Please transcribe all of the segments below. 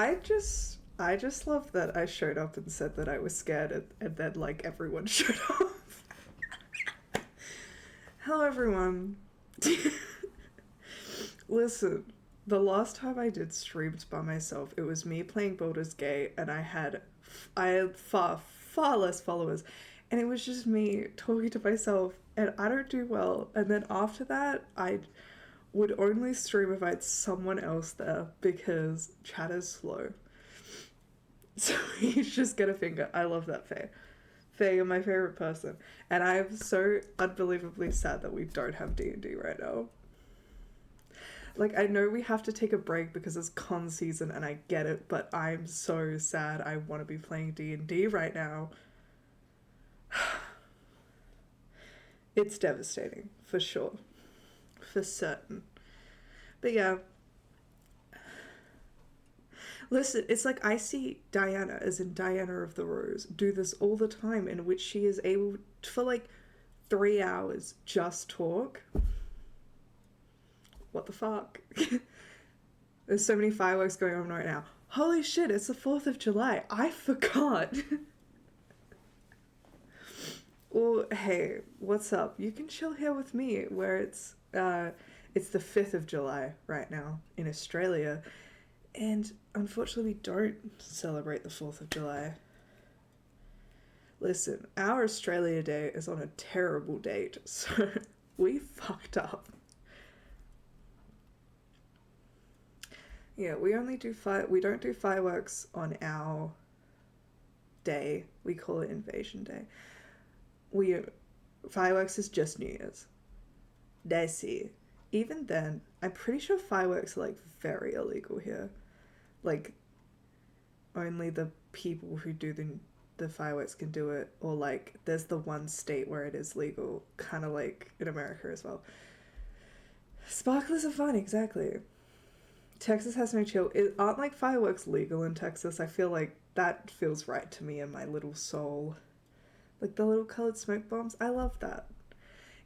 I just love that I showed up and said that I was scared, and then like everyone showed up. Hello everyone. Listen, the last time I did streams by myself, it was me playing Baldur's Gate, and I had far less followers, and it was just me talking to myself, and I don't do well. And then after that, I would only stream if I had someone else there because chat is slow. So you just get a finger. I love that, Faye. Faye, you're my favorite person, and I'm so unbelievably sad that we don't have D&D right now. Like, I know we have to take a break because it's con season, and I get it, but I'm so sad. I want to be playing D&D right now. It's devastating, for sure. For certain. But yeah. Listen, it's like I see Diana, as in Diana of the Rose, do this all the time, in which she is able to, for like 3 hours, just talk. What the fuck? There's so many fireworks going on right now. Holy shit, it's the 4th of July. I forgot. Well, hey, what's up? You can chill here with me, where it's the 5th of July right now in Australia. And unfortunately, we don't celebrate the 4th of July. Listen, our Australia Day is on a terrible date, so we fucked up. Yeah, we don't do fireworks on our day. We call it Invasion Day. Fireworks is just New Year's. That's it. Even then, I'm pretty sure fireworks are like very illegal here. Like, only the people who do the fireworks can do it, or like there's the one state where it is legal, kind of like in America as well. Sparklers are fun, exactly. Texas has no chill. Aren't like fireworks legal in Texas? I feel like that feels right to me in my little soul. Like the little colored smoke bombs, I love that.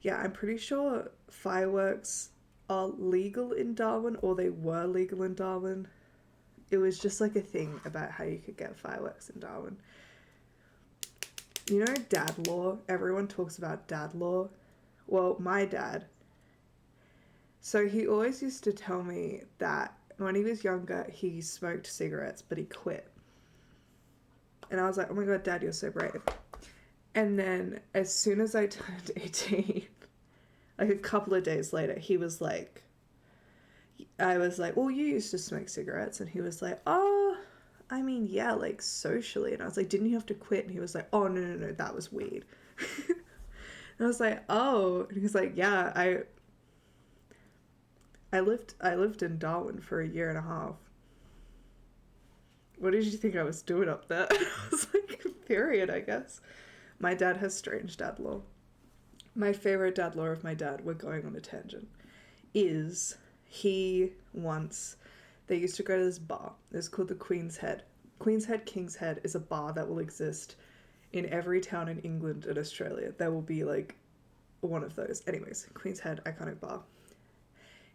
Yeah, I'm pretty sure fireworks are legal in Darwin, or they were legal in Darwin. It was just like a thing about how you could get fireworks in Darwin. You know dad law? Everyone talks about dad law. Well, my dad. So he always used to tell me that when he was younger, he smoked cigarettes, but he quit. And I was like, oh my god, Dad, you're so brave. And then as soon as I turned 18, like a couple of days later, he was like, I was like, well, you used to smoke cigarettes. And he was like, oh, I mean, yeah, like socially. And I was like, didn't you have to quit? And he was like, oh, no, that was weed. And I was like, oh. And he was like, yeah, I lived in Darwin for a year and a half. What did you think I was doing up there? I was like, period, I guess. My dad has strange dad law. My favorite dad law of my dad, we're going on a tangent, is they used to go to this bar. It's called the Queen's Head. Queen's Head, King's Head is a bar that will exist in every town in England and Australia. There will be like one of those. Anyways, Queen's Head, iconic bar.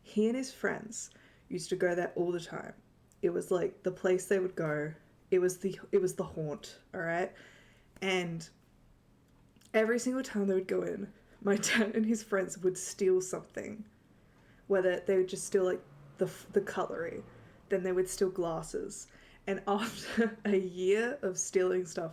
He and his friends used to go there all the time. It was like the place they would go. It was the haunt, all right? And every single time they would go in, my dad and his friends would steal something. Whether they would just steal like the cutlery, then they would steal glasses. And after a year of stealing stuff,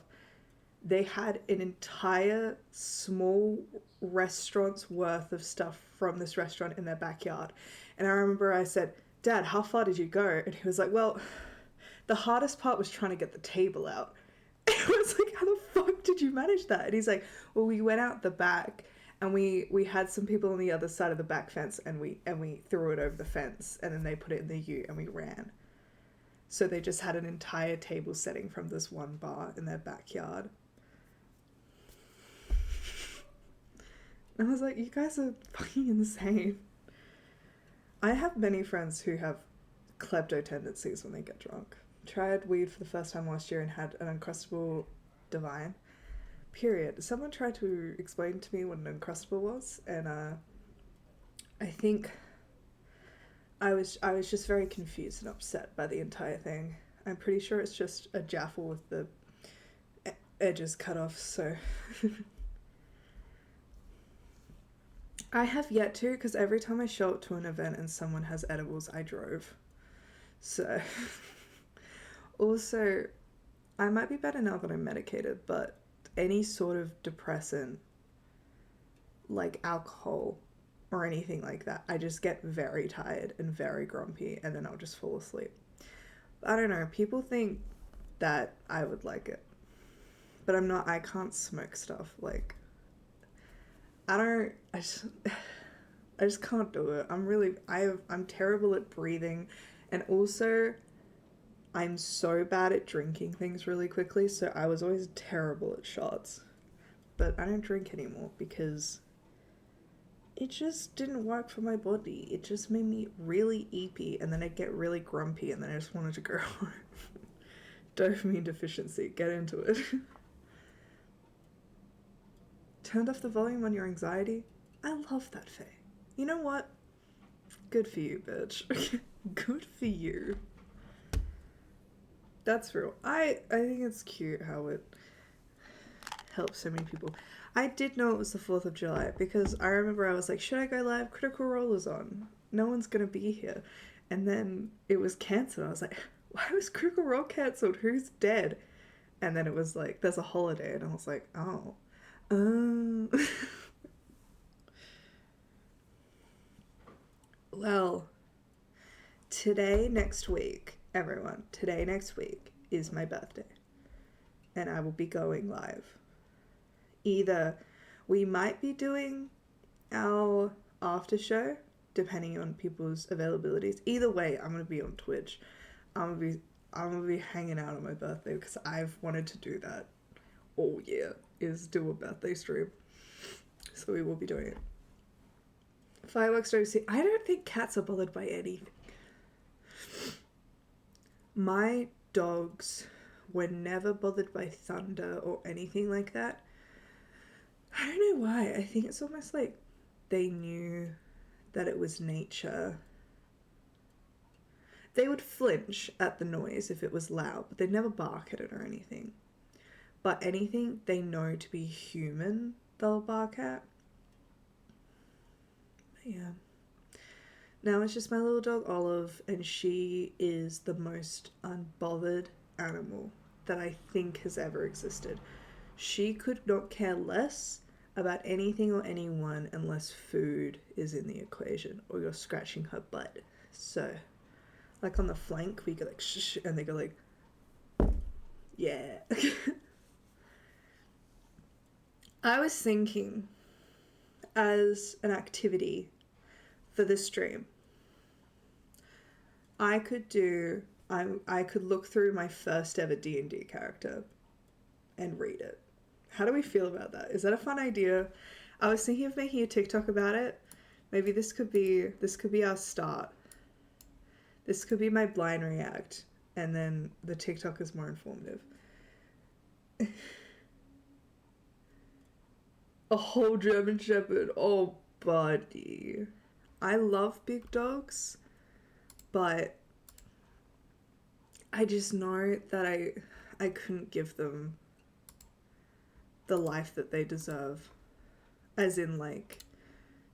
they had an entire small restaurant's worth of stuff from this restaurant in their backyard. And I remember I said, Dad, how far did you go? And he was like, well, the hardest part was trying to get the table out. And I was like, how the fuck did you manage that? And he's like, well, we went out the back and we had some people on the other side of the back fence, and we threw it over the fence, and then they put it in the ute and we ran. So they just had an entire table setting from this one bar in their backyard. And I was like, you guys are fucking insane. I have many friends who have klepto tendencies when they get drunk. Tried weed for the first time last year and had an Uncrustable Divine. Period. Someone tried to explain to me what an Uncrustable was, and I think I was just very confused and upset by the entire thing. I'm pretty sure it's just a jaffle with the edges cut off, so... I have yet to, because every time I show up to an event and someone has edibles, I drove. So... Also, I might be better now that I'm medicated, but any sort of depressant, like alcohol or anything like that, I just get very tired and very grumpy, and then I'll just fall asleep. I don't know, people think that I would like it, but I'm not. I can't smoke stuff. Like, I just can't do it. I'm terrible at breathing, and also I'm so bad at drinking things really quickly, so I was always terrible at shots. But I don't drink anymore because it just didn't work for my body. It just made me really eepy, and then I'd get really grumpy, and then I just wanted to go home. Dopamine deficiency, get into it. Turned off the volume on your anxiety? I love that, Faye. You know what? Good for you, bitch. Good for you. That's real. I think it's cute how it helps so many people. I did know it was the 4th of July because I remember I was like, should I go live? Critical Role is on. No one's gonna be here. And then it was cancelled. I was like, why was Critical Role cancelled? Who's dead? And then it was like, there's a holiday. And I was like, oh. Well, next week, everyone, next week is my birthday. And I will be going live. Either we might be doing our after show, depending on people's availabilities. Either way, I'm gonna be on Twitch. I'm gonna be hanging out on my birthday because I've wanted to do that all year, is do a birthday stream. So we will be doing it. Fireworks don't see. I don't think cats are bothered by anything. My dogs were never bothered by thunder or anything like that. I don't know why. I think it's almost like they knew that it was nature. They would flinch at the noise if it was loud, but they'd never bark at it or anything. But anything they know to be human, they'll bark at. But yeah. Now it's just my little dog Olive, and she is the most unbothered animal that I think has ever existed. She could not care less about anything or anyone unless food is in the equation or you're scratching her butt. So, like on the flank, we go like shh, and they go like, yeah. I was thinking, as an activity for this stream, I could look through my first ever D&D character and read it. How do we feel about that? Is that a fun idea? I was thinking of making a TikTok about it. Maybe this could be our start. This could be my blind react, and then the TikTok is more informative. A whole German Shepherd. Oh, buddy. I love big dogs, but I just know that I couldn't give them the life that they deserve, as in like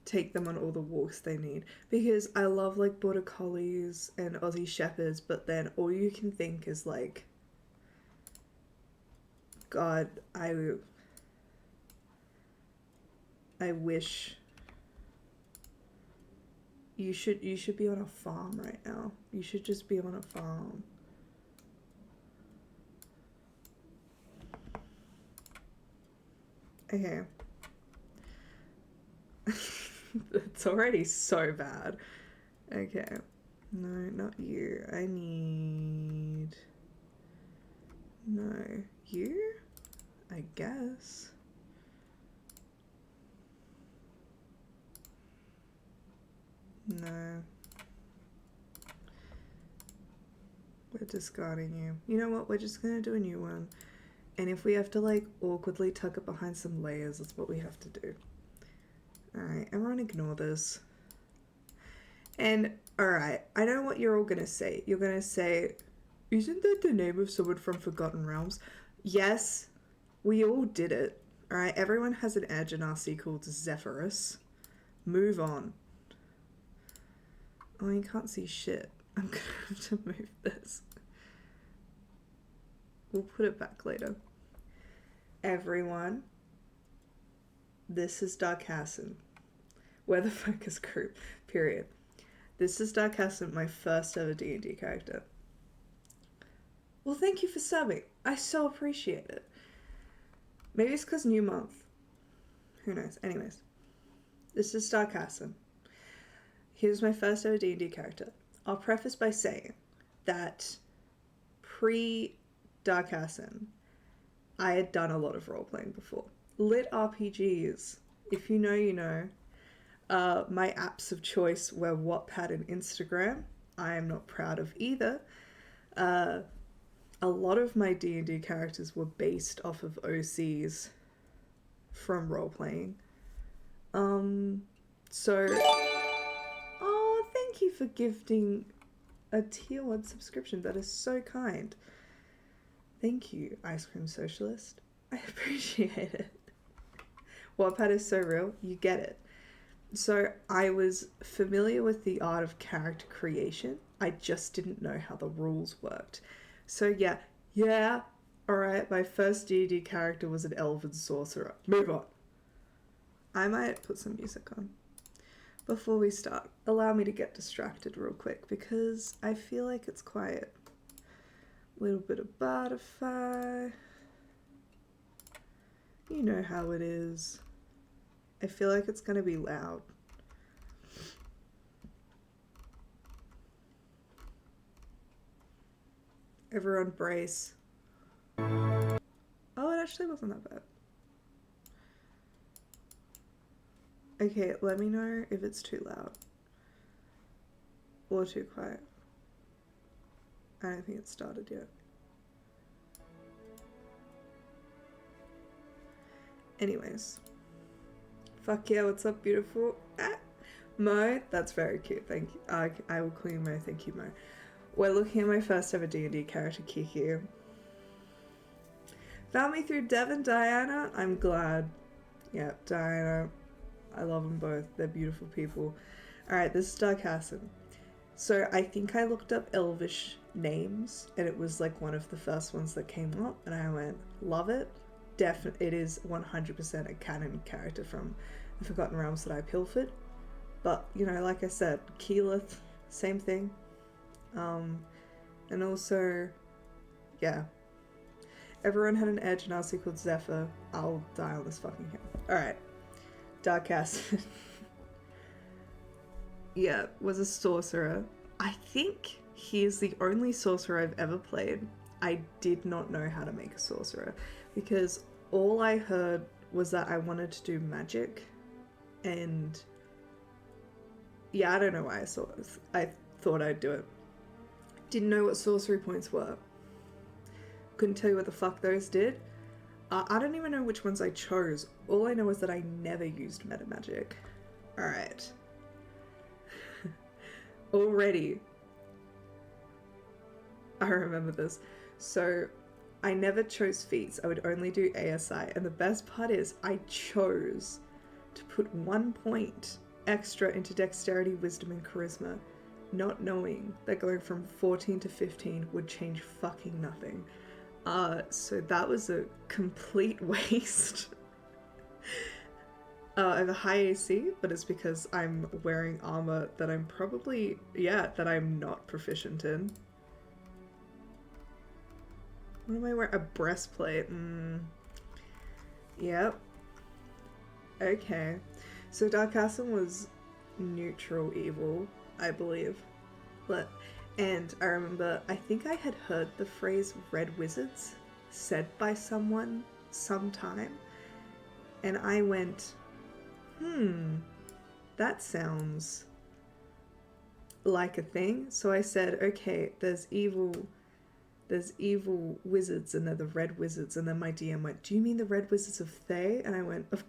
take them on all the walks they need, because I love like border collies and Aussie shepherds, but then all you can think is like, God, I wish you should be on a farm right now. You should just be on a farm. Okay. It's already so bad. Okay. No, not you. I need... No. You? I guess. No. We're discarding you. You know what? We're just gonna do a new one. And if we have to, like, awkwardly tuck it behind some layers, that's what we have to do. Alright, everyone ignore this. And, alright, I know what you're all gonna say. You're gonna say, Isn't that the name of someone from Forgotten Realms? Yes, we all did it. Alright, everyone has an edge in RC called Zephyrus. Move on. Oh, you can't see shit. I'm gonna have to move this. We'll put it back later. Everyone, this is Dark Hassan. We're the focus group, period. This is Dark Hassan, my first ever D&D character. Well, thank you for subbing. I so appreciate it. Maybe it's because new month. Who knows? Anyways, this is Dark Hassan. Here's my first ever D&D character. I'll preface by saying that pre-Dark Hassan, I had done a lot of role-playing before. Lit RPGs, if you know, you know. My apps of choice were Wattpad and Instagram. I am not proud of either. A lot of my D&D characters were based off of OCs from role-playing. So... Oh, thank you for gifting a tier 1 subscription. That is so kind. Thank you, Ice Cream Socialist. I appreciate it. Wattpad is so real. You get it. So I was familiar with the art of character creation. I just didn't know how the rules worked. So yeah, alright, my first D&D character was an elven sorcerer. Move on. I might put some music on. Before we start, allow me to get distracted real quick because I feel like it's quiet. A little bit of Spotify. You know how it is. I feel like it's gonna be loud. Everyone brace. Oh, it actually wasn't that bad. Okay, let me know if it's too loud. Or too quiet. I don't think it started yet. Anyways. Fuck yeah, what's up, beautiful? Ah, Mo, that's very cute, thank you. I will call you Mo, thank you, Mo. We're looking at my first ever D&D character, Kiki. Found me through Dev and Diana? I'm glad. Yeah, Diana. I love them both. They're beautiful people. Alright, this is Dark Hassan. So I think I looked up Elvish names, and it was like one of the first ones that came up, and I went, love it. Definitely, it is 100% a canon character from the Forgotten Realms that I pilfered. But, you know, like I said, Keyleth, same thing. And also, yeah. Everyone had an edge in RC called Zephyr. I'll die on this fucking hill. Alright. Dark Hassan. Yeah, was a sorcerer. I think he is the only sorcerer I've ever played. I did not know how to make a sorcerer because all I heard was that I wanted to do magic, and yeah, I don't know why I thought I'd do it. Didn't know what sorcery points were. Couldn't tell you what the fuck those did. I don't even know which ones I chose. All I know is that I never used meta magic. Alright. Already. I remember this. So, I never chose feats. I would only do ASI. And the best part is, I chose to put 1 point extra into dexterity, wisdom, and charisma, not knowing that going from 14 to 15 would change fucking nothing. So that was a complete waste. I have a high AC, but it's because I'm wearing armor that I'm probably, that I'm not proficient in. What am I wearing? A breastplate. Yep. Okay. So Dark Hassan was neutral evil, I believe. And I remember, I think I had heard the phrase red wizards said by someone sometime. And I went, that sounds like a thing. So I said, okay, there's evil wizards and they're the red wizards. And then my DM went, do you mean the red wizards of Thay? And I went, of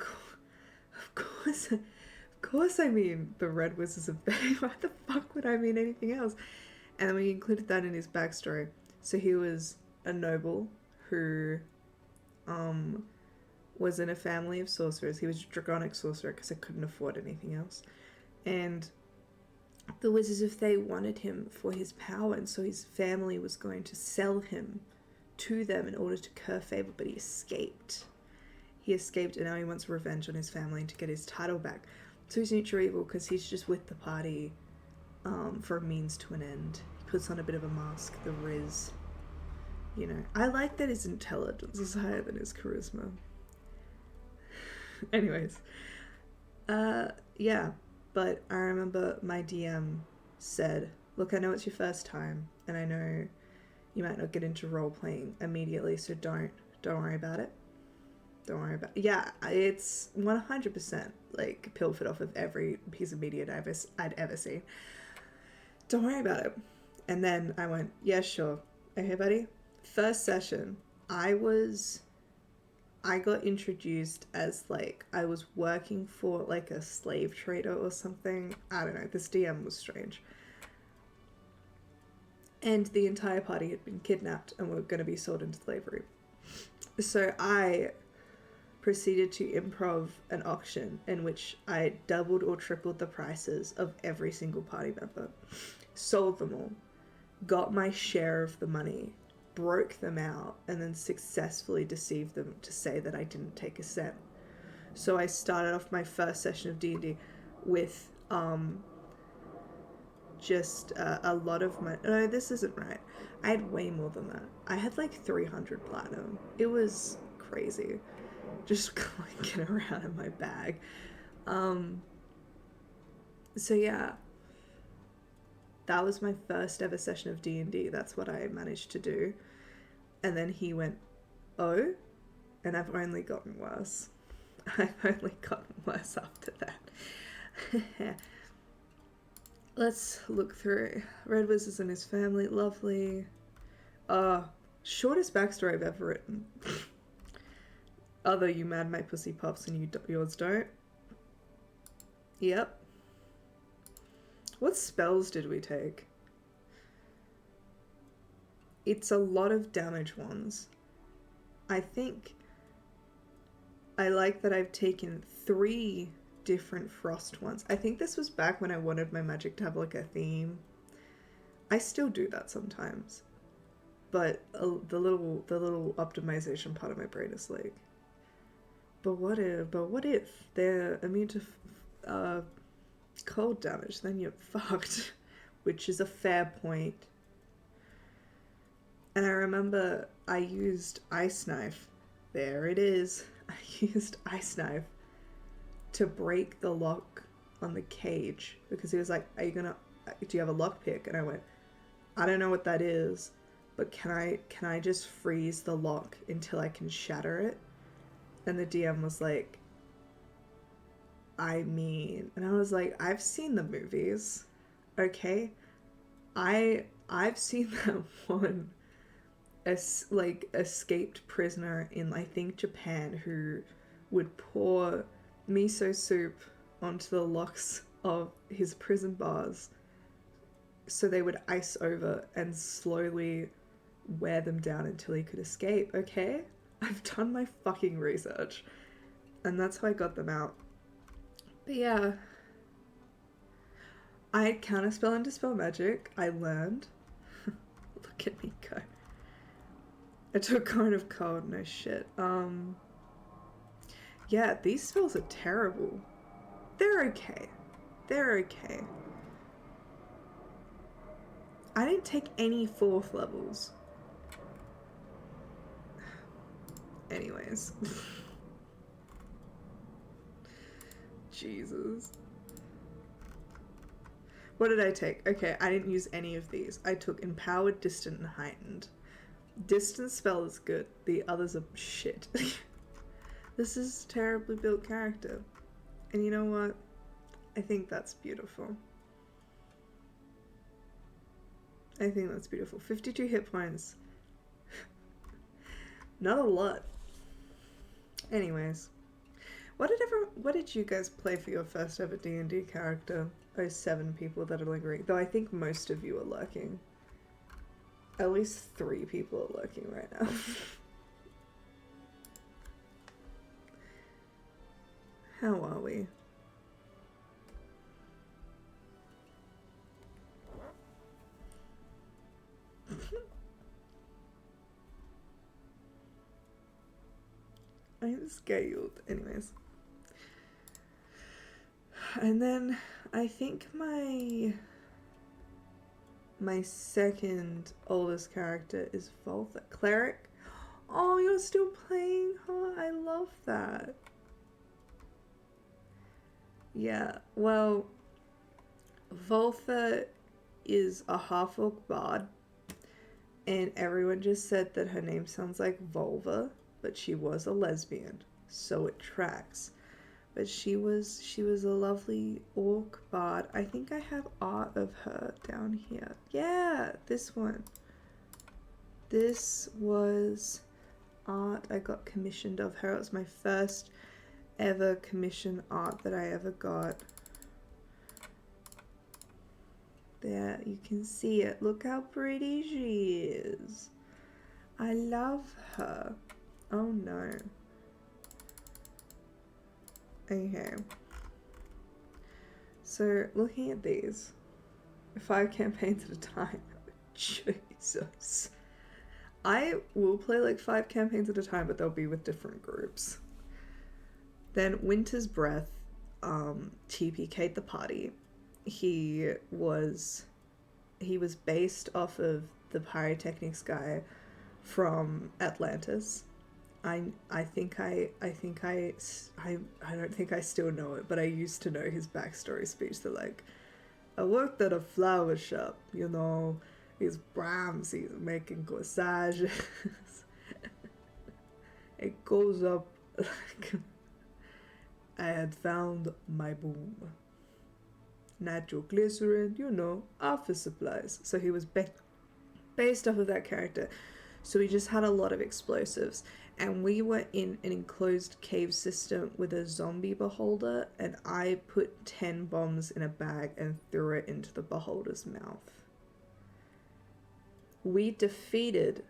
course I mean the red wizards of Thay. Why the fuck would I mean anything else? And then we included that in his backstory. So he was a noble who was in a family of sorcerers. He was a draconic sorcerer because I couldn't afford anything else. And the wizards, if they wanted him for his power, and so his family was going to sell him to them in order to curry favor, but he escaped. He escaped, and now he wants revenge on his family and to get his title back. So he's neutral evil because he's just with the party for a means to an end. He puts on a bit of a mask, the Riz. You know, I like that his intelligence is higher than his charisma. Anyways, yeah, but I remember my DM said, look, I know it's your first time, and I know you might not get into role-playing immediately, so don't worry about it. Don't worry about it. Yeah, it's 100%, like, pilfered off of every piece of media I'd ever seen. Don't worry about it. And then I went, yeah, sure. Okay, buddy? First session, I got introduced as, like, I was working for, like, a slave trader or something. I don't know. This DM was strange. And the entire party had been kidnapped and were going to be sold into slavery. So I proceeded to improv an auction in which I doubled or tripled the prices of every single party member, sold them all, got my share of the money, broke them out, and then successfully deceived them to say that I didn't take a cent. So I started off my first session of D&D with just a lot of money. No, this isn't right. I had way more than that. I had like 300 platinum. It was crazy. Just clinking around in my bag. So yeah. That was my first ever session of D&D. That's what I managed to do. And then he went, oh, and I've only gotten worse. I've only gotten worse after that. Let's look through. Red Wizards and his family, lovely. Shortest backstory I've ever written. Other, you mad my pussy pops and yours don't. Yep. What spells did we take? It's a lot of damage ones. I think I like that I've taken 3 different frost ones. I think this was back when I wanted my magic to have like a theme. I still do that sometimes. But the little optimization part of my brain is like, but what if they're immune to cold damage, then you're fucked. Which is a fair point. And I remember I used Ice Knife. There it is. I used Ice Knife to break the lock on the cage. Because he was like, do you have a lockpick? And I went, I don't know what that is, but can I just freeze the lock until I can shatter it? And the DM was like, I mean, and I was like, I've seen the movies, okay? I've seen that one escaped prisoner in, I think, Japan, who would pour miso soup onto the locks of his prison bars so they would ice over and slowly wear them down until he could escape, okay? I've done my fucking research. And that's how I got them out. But yeah, I counterspell and dispel magic. I learned. Look at me go. I took Cone of Cold, no shit. Yeah, these spells are terrible. They're okay. They're okay. I didn't take any 4th levels. Anyways. Jesus. What did I take? Okay, I didn't use any of these. I took Empowered, Distant, and Heightened. Distance spell is good. The others are shit. This is a terribly built character. And you know what? I think that's beautiful. I think that's beautiful. 52 hit points. Not a lot. Anyways. What did you guys play for your first ever D&D character? Those 7 people that are lingering. Though I think most of you are lurking. At least 3 people are lurking right now. How are we? I'm scaled. Anyways. And then I think my second oldest character is Voltha. Cleric. Oh, you're still playing her? I love that. Yeah, well, Voltha is a half-orc bard, and everyone just said that her name sounds like vulva, but she was a lesbian, so it tracks. But she was a lovely orc bard. I think I have art of her down here. Yeah, this one. This was art I got commissioned of her. It was my first ever commission art that I ever got. There, you can see it. Look how pretty she is. I love her. Oh no. Okay. So, looking at these, 5 campaigns at a time. Jesus. I will play like 5 campaigns at a time, but they'll be with different groups. Then Winter's Breath TPK'd the party. He was based off of the pyrotechnics guy from Atlantis. I don't think I still know it, but I used to know his backstory speech. That like, I worked at a flower shop, you know, he's Brahms, he's making corsages. It goes up like, I had found my boom. Natural glycerin, you know, office supplies. So he was based off of that character. So we just had a lot of explosives. And we were in an enclosed cave system with a zombie beholder, and I put 10 bombs in a bag and threw it into the beholder's mouth. We defeated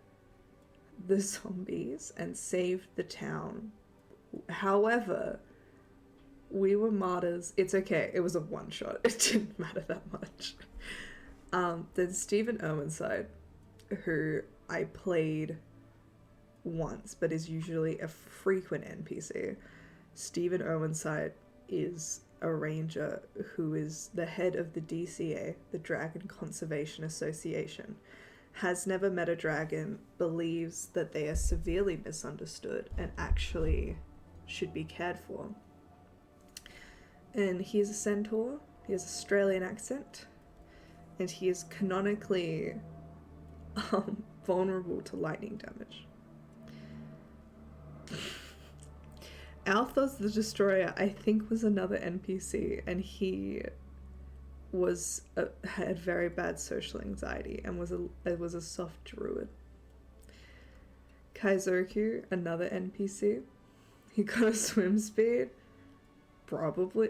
the zombies and saved the town. However, we were martyrs. It's okay. It was a one-shot. It didn't matter that much. Then Stephen Irwinside, who I played once, but is usually a frequent NPC. Stephen Irwinside is a ranger who is the head of the DCA, the Dragon Conservation Association. Has never met a dragon, believes that they are severely misunderstood and actually should be cared for. And he is a centaur, he has an Australian accent, and he is canonically vulnerable to lightning damage. Althos the Destroyer, I think, was another NPC, and he had very bad social anxiety and was a soft druid. Kaizoku, another NPC, he got a swim speed. Probably,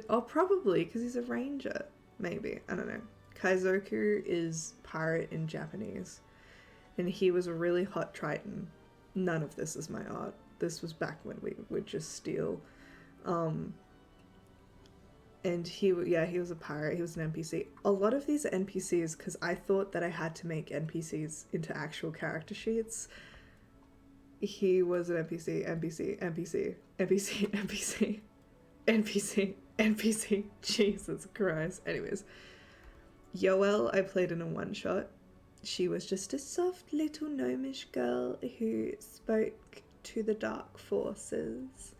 because he's a ranger. Maybe, I don't know. Kaizoku is pirate in Japanese, and he was a really hot Triton. None of this is my art. This was back when we would just steal. And he was a pirate. He was an NPC. A lot of these are NPCs because I thought that I had to make NPCs into actual character sheets. He was an NPC, NPC, NPC, NPC, NPC, NPC, NPC. Jesus Christ. Anyways, Yoel I played in a one-shot. She was just a soft little gnomish girl who spoke to the dark forces.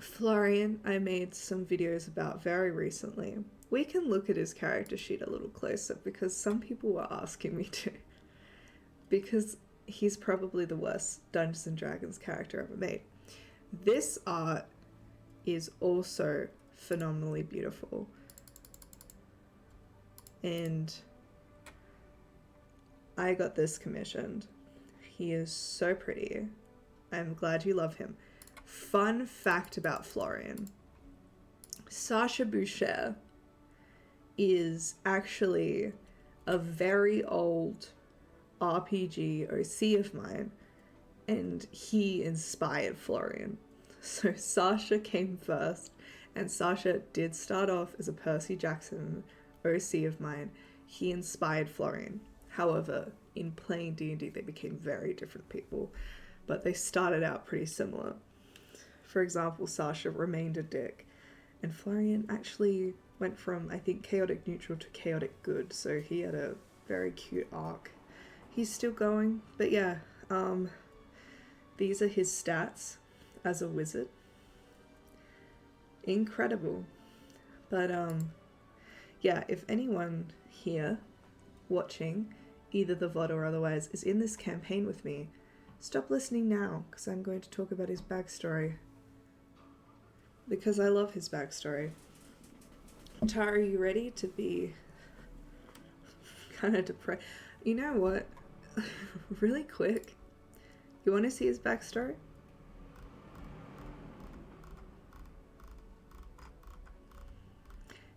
Florian I made some videos about very recently. We can look at his character sheet a little closer because some people were asking me to. Because he's probably the worst Dungeons & Dragons character ever made. This art is also phenomenally beautiful. And I got this commissioned. He is so pretty. I'm glad you love him. Fun fact about Florian. Sacha Boucher is actually a very old RPG OC of mine, and he inspired Florian. So Sasha came first, and Sasha did start off as a Percy Jackson OC of mine. He inspired Florian. However, in playing D&D, they became very different people, but they started out pretty similar. For example, Sasha remained a dick, and Florian actually went from, I think, chaotic neutral to chaotic good, so he had a very cute arc. He's still going, but yeah, these are his stats as a wizard. Incredible. But yeah, if anyone here watching, either the VOD or otherwise, is in this campaign with me, stop listening now, because I'm going to talk about his backstory. Because I love his backstory. Tara, are you ready to be kind of depressed? You know what? Really quick. You want to see his backstory?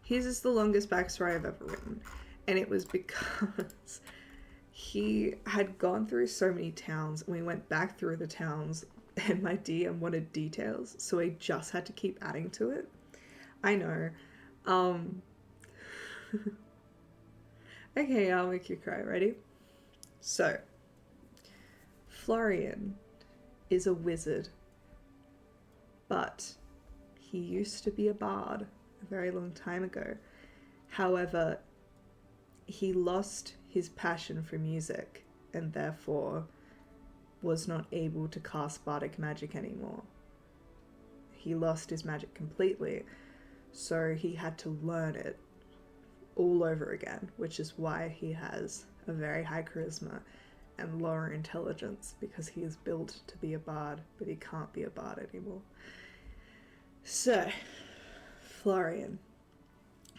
His is the longest backstory I've ever written. And it was because he had gone through so many towns, and we went back through the towns, and my DM wanted details, so I just had to keep adding to it. I know. Okay, I'll make you cry. Ready? So, Florian is a wizard, but he used to be a bard a very long time ago. However, he lost his passion for music and therefore was not able to cast bardic magic anymore. He lost his magic completely, so he had to learn it all over again, which is why he has a very high charisma and lower intelligence, because he is built to be a bard, but he can't be a bard anymore. So, Florian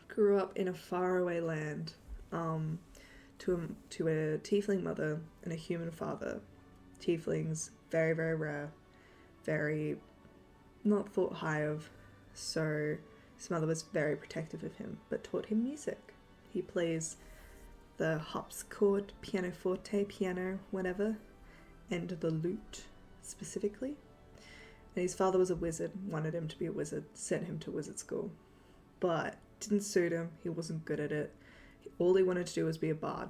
grew up in a faraway land, to a tiefling mother and a human father. Tieflings, very, very rare, very not thought high of, so his mother was very protective of him, but taught him music. He plays the harpsichord, pianoforte, piano, whatever, and the lute specifically. And his father was a wizard, wanted him to be a wizard, sent him to wizard school, but didn't suit him. He wasn't good at it. All he wanted to do was be a bard.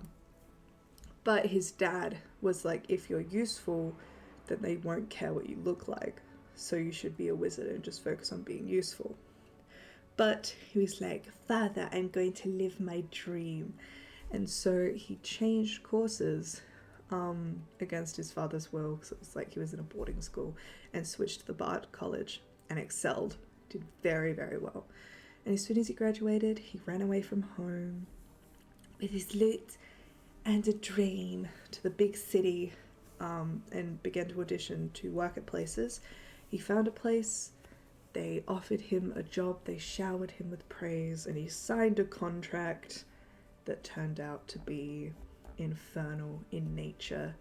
But his dad was like, if you're useful, then they won't care what you look like, so you should be a wizard and just focus on being useful. But he was like, Father, I'm going to live my dream. And so he changed courses against his father's will, because it was like he was in a boarding school, and switched to the Bard College and excelled, did very, very well. And as soon as he graduated, he ran away from home with his lute and a dream to the big city, and began to audition to work at places. He found a place, they offered him a job, they showered him with praise, and he signed a contract that turned out to be infernal in nature.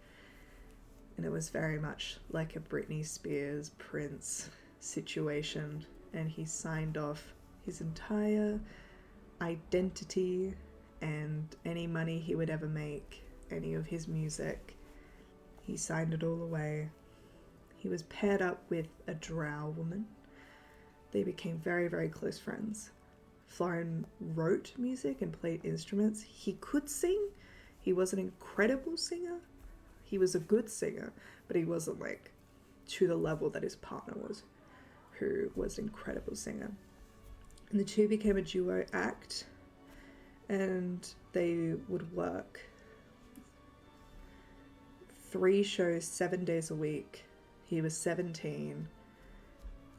And it was very much like a Britney Spears Prince situation, and he signed off his entire identity and any money he would ever make, any of his music. He signed it all away. He was paired up with a drow woman. They became very, very close friends. Florian wrote music and played instruments. He could sing. He was an incredible singer. He was a good singer, but he wasn't like to the level that his partner was, who was an incredible singer. And the two became a duo act, and they would work 3 shows 7 days a week. He was 17,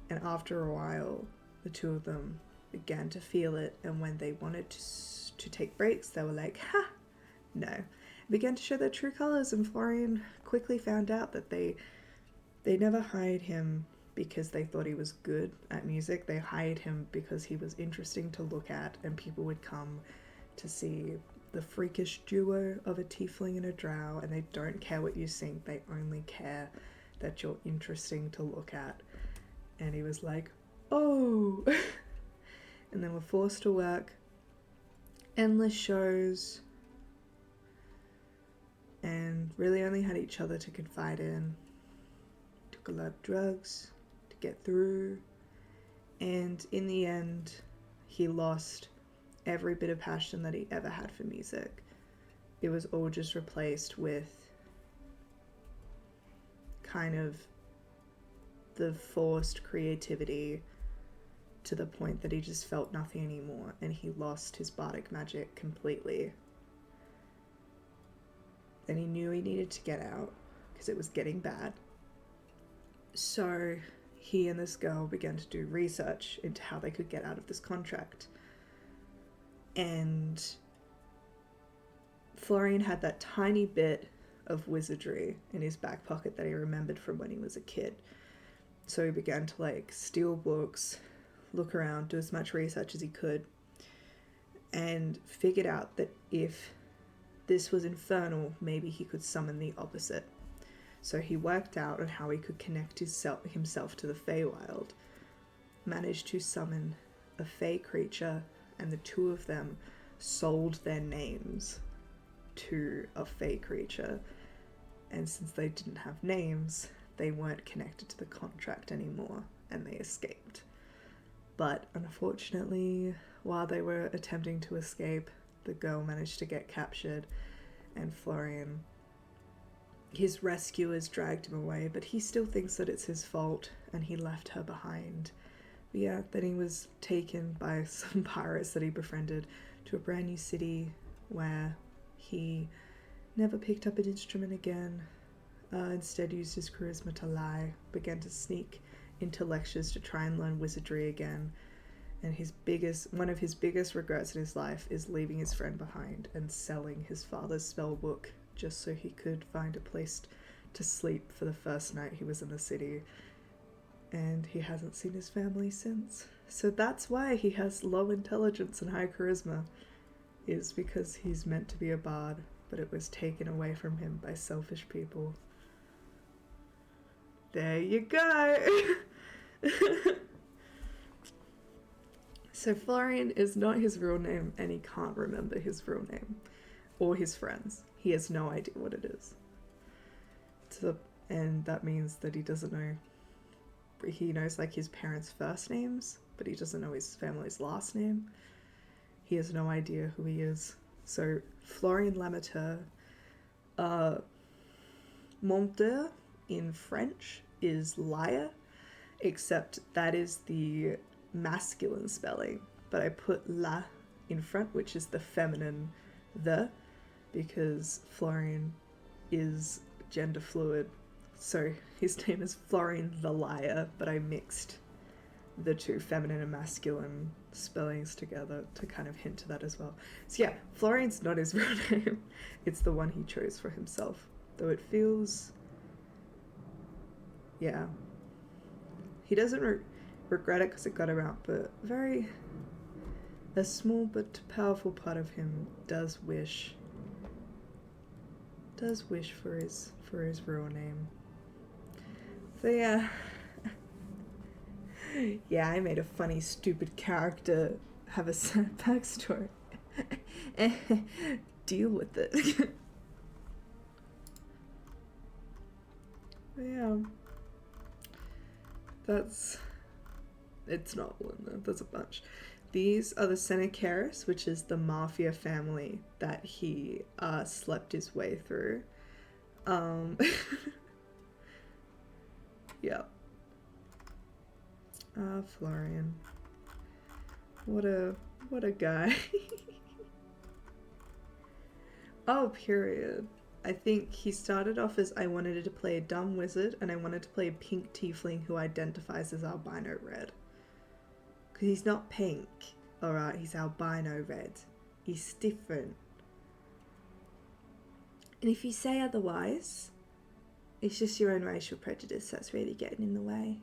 and after a while, the two of them began to feel it, and when they wanted to take breaks, they were like, ha, no. Began to show their true colours, and Florian quickly found out that they never hired him because they thought he was good at music. They hired him because he was interesting to look at, and people would come to see the freakish duo of a tiefling and a drow, and they don't care what you sing, they only care that you're interesting to look at. And he was like, oh. And then we're forced to work endless shows, and really only had each other to confide in. Took a lot of drugs to get through, and in the end, he lost every bit of passion that he ever had for music. It was all just replaced with kind of the forced creativity to the point that he just felt nothing anymore, and he lost his bardic magic completely. And he knew he needed to get out because it was getting bad. So he and this girl began to do research into how they could get out of this contract. And Florian had that tiny bit of wizardry in his back pocket that he remembered from when he was a kid. So he began to like steal books, look around, do as much research as he could, and figured out that if this was infernal, maybe he could summon the opposite. So he worked out on how he could connect himself to the Feywild, managed to summon a Fey creature, and the two of them sold their names to a Fey creature. And since they didn't have names, they weren't connected to the contract anymore, and they escaped. But unfortunately, while they were attempting to escape, the girl managed to get captured, and Florian, his rescuers dragged him away, but he still thinks that it's his fault, and he left her behind. But yeah, then he was taken by some pirates that he befriended to a brand new city where he never picked up an instrument again, instead used his charisma to lie, began to sneak into lectures to try and learn wizardry again, and one of his biggest regrets in his life is leaving his friend behind and selling his father's spell book just so he could find a place to sleep for the first night he was in the city, and he hasn't seen his family since. So that's why he has low intelligence and high charisma, is because he's meant to be a bard, but it was taken away from him by selfish people. There you go! So Florian is not his real name, and he can't remember his real name or his friends. He has no idea what it is. And that means that he doesn't know. He knows like his parents' first names, but he doesn't know his family's last name. He has no idea who he is. So Florian Lamateur, menteur in French is liar, except that is the masculine spelling, but I put la in front, which is the feminine the, because Florian is gender fluid. So his name is Florian the Liar, but I mixed the two feminine and masculine spellings together to kind of hint to that as well. So yeah, Florian's not his real name. It's the one he chose for himself. Though it feels... yeah. He doesn't regret it because it got him out, but a small but powerful part of him does wish for his real name. So yeah. Yeah, I made a funny, stupid character have a sad backstory. Deal with it. But yeah. It's not one though, there's a bunch. These are the Senecaris, which is the mafia family that he slept his way through. Yeah. Florian. What a guy. Oh, period. I think he started off as I wanted to play a dumb wizard and I wanted to play a pink tiefling who identifies as albino red. Because he's not pink, alright, he's albino red. He's different. And if you say otherwise, it's just your own racial prejudice that's really getting in the way.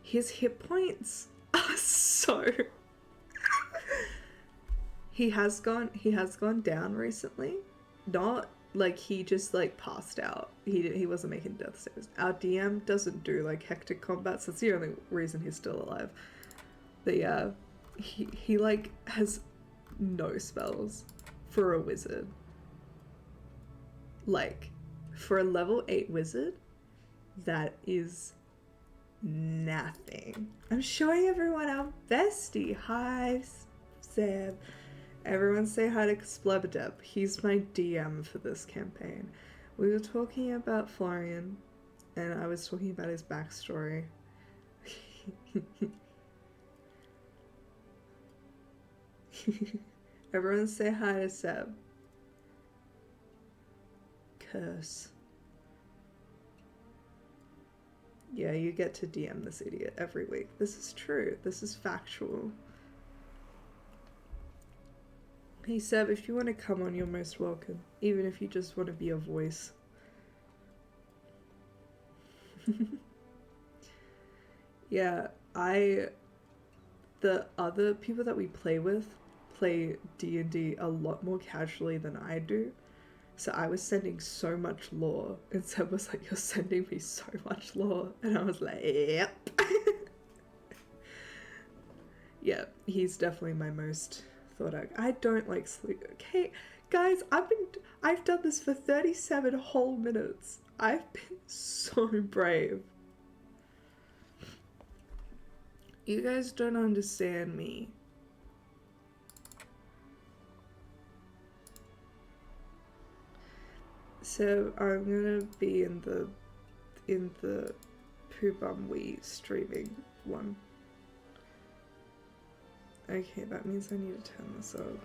His hit points are so... He has gone down recently. Not like he just like passed out. He wasn't making death saves. Our DM doesn't do like hectic combat, so that's the only reason he's still alive. But yeah, he like has no spells for a wizard. Like, for a level 8 wizard, that is nothing. I'm showing everyone our bestie. Hi, Seb. Everyone say hi to Splubadub. He's my DM for this campaign. We were talking about Florian, and I was talking about his backstory. Everyone say hi to Seb. Curse. Yeah, you get to DM this idiot every week. This is true. This is factual. Hey Seb, if you want to come on, you're most welcome. Even if you just want to be a voice. Yeah, the other people that we play with play D&D a lot more casually than I do. So I was sending so much lore, and Seb was like, "You're sending me so much lore," and I was like, "Yep." Yeah, he's definitely my most thought out. I don't like sleep. Okay, guys, I've done this for 37 whole minutes. I've been so brave. You guys don't understand me. So I'm gonna be in the Poo Bum Wee streaming one. Okay, that means I need to turn this up.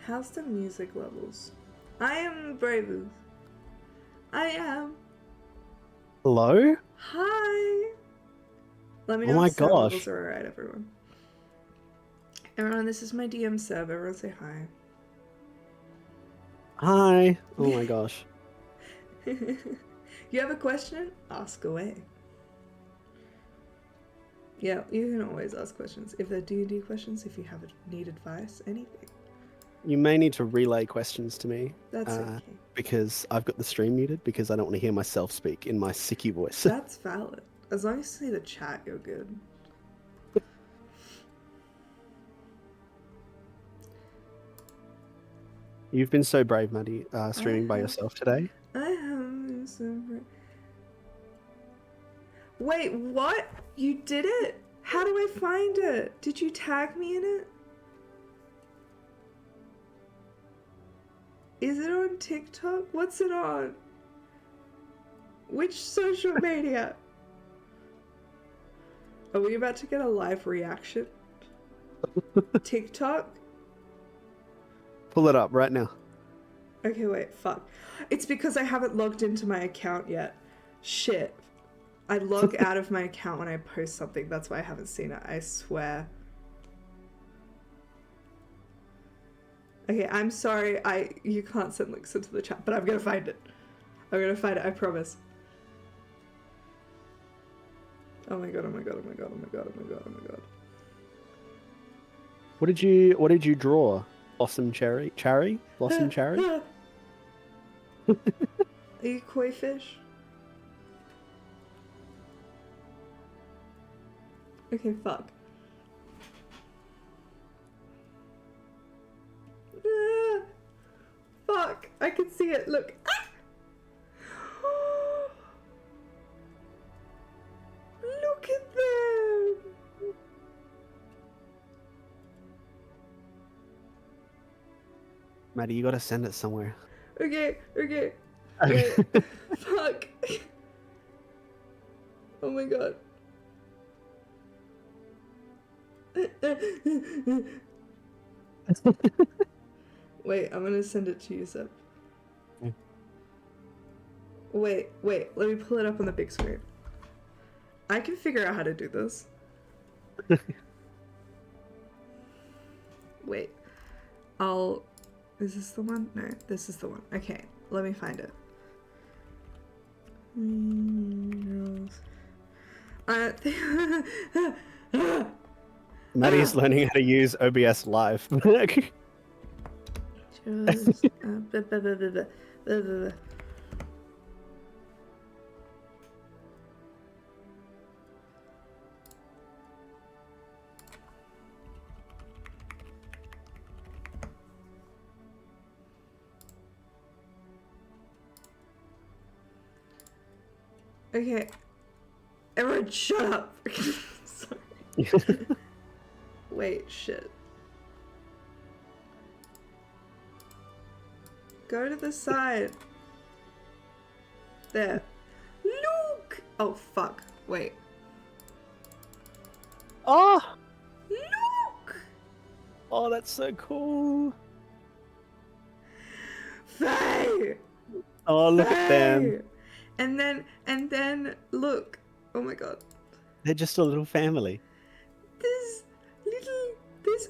How's the music levels? I am brave. I am. Hello? Hi. Let me know Oh my if sound gosh. levels are alright, everyone. Everyone, this is my DM Seb. Everyone say hi. Hi. Oh my gosh. You have a question? Ask away. Yeah, you can always ask questions. If they're D&D questions, if you need advice, anything. You may need to relay questions to me. That's okay. Because I've got the stream muted because I don't want to hear myself speak in my sicky voice. That's valid. As long as you see the chat, you're good. You've been so brave, Maddie, streaming by yourself today. I am so brave. Wait, what? You did it? How do I find it? Did you tag me in it? Is it on TikTok? What's it on? Which social media? Are we about to get a live reaction? TikTok? Pull it up right now. Okay, wait, fuck. It's because I haven't logged into my account yet. Shit. I log out of my account when I post something. That's why I haven't seen it, I swear. Okay, I'm sorry. You can't send links into the chat, but I'm gonna find it. I'm gonna find it, I promise. Oh my god, oh my god, oh my god, oh my god, oh my god, oh my god. What did you draw? Blossom cherry? Cherry? Blossom cherry? Are you koi fish? Okay, fuck. Fuck, I can see it, look. Look at them. Maddie, you gotta send it somewhere. Okay. Wait, fuck. Oh my god. Wait, I'm gonna send it to you, Seb. Okay. Wait, let me pull it up on the big screen. I can figure out how to do this. Wait. Is this the one? No, this is the one. Okay, let me find it. Maddie's learning how to use OBS Live. Just, Okay. Everyone, shut up. Sorry. Wait, shit. Go to the side. There. Look! Oh, fuck. Wait. Oh! Look! Oh, that's so cool. Faye! Oh, look at them. And then, look. Oh my god. They're just a little family.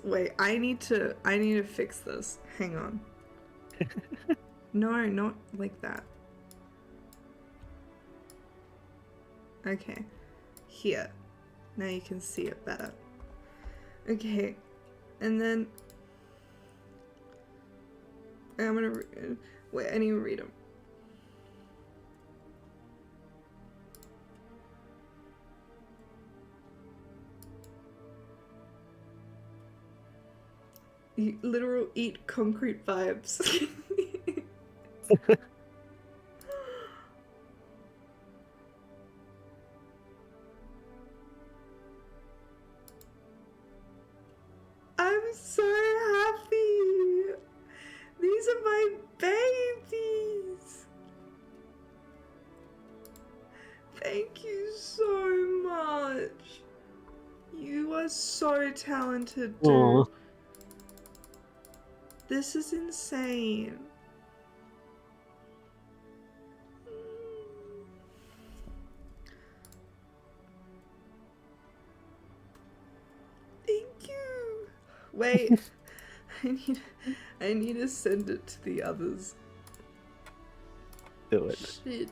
Wait, I need to fix this. Hang on. No, not like that. Okay. Here. Now you can see it better. Okay. And then I'm gonna wait, I need to read them. Literal eat concrete vibes. I'm so happy. These are my babies. Thank you so much. You are so talented, dude. Aww. This is insane. Thank you. Wait. I need to send it to the others. Do it. Shit.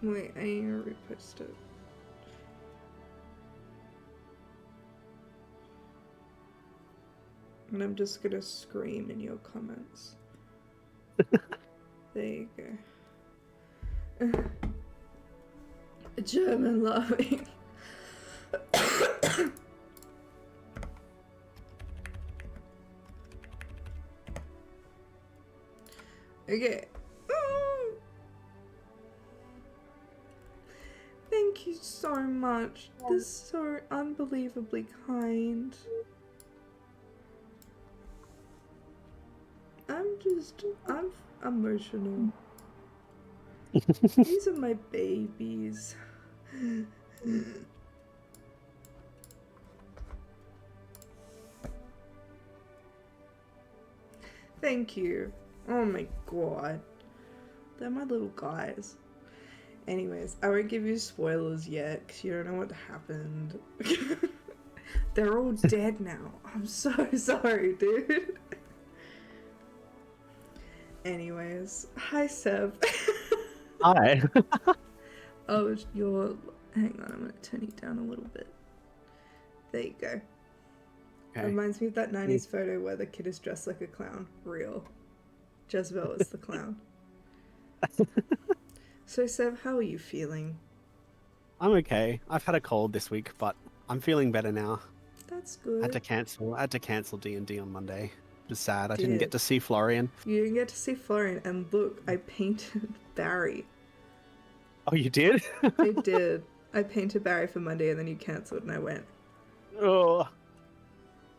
Wait, I need to repost it. And I'm just gonna scream in your comments. There you go. German loving. Okay. Thank you so much. This is so unbelievably kind. I'm emotional. These are my babies. Thank you. Oh my god. They're my little guys. Anyways, I won't give you spoilers yet because you don't know what happened. They're all dead now. I'm so sorry, dude. Anyways, hi Seb. Hi. Oh, you're... Hang on, I'm gonna turn you down a little bit. There you go. Okay. Reminds me of that 90s photo where the kid is dressed like a clown. Real. Jezebel is the clown. So Seb, how are you feeling? I'm okay. I've had a cold this week, but I'm feeling better now. That's good. I had to cancel D&D on Monday. It was sad. I Did. didn't get to see Florian. You didn't get to see Florian, and look, I painted Barry. Oh, you did? I did. I painted Barry for Monday, and then you cancelled, and I went, Oh.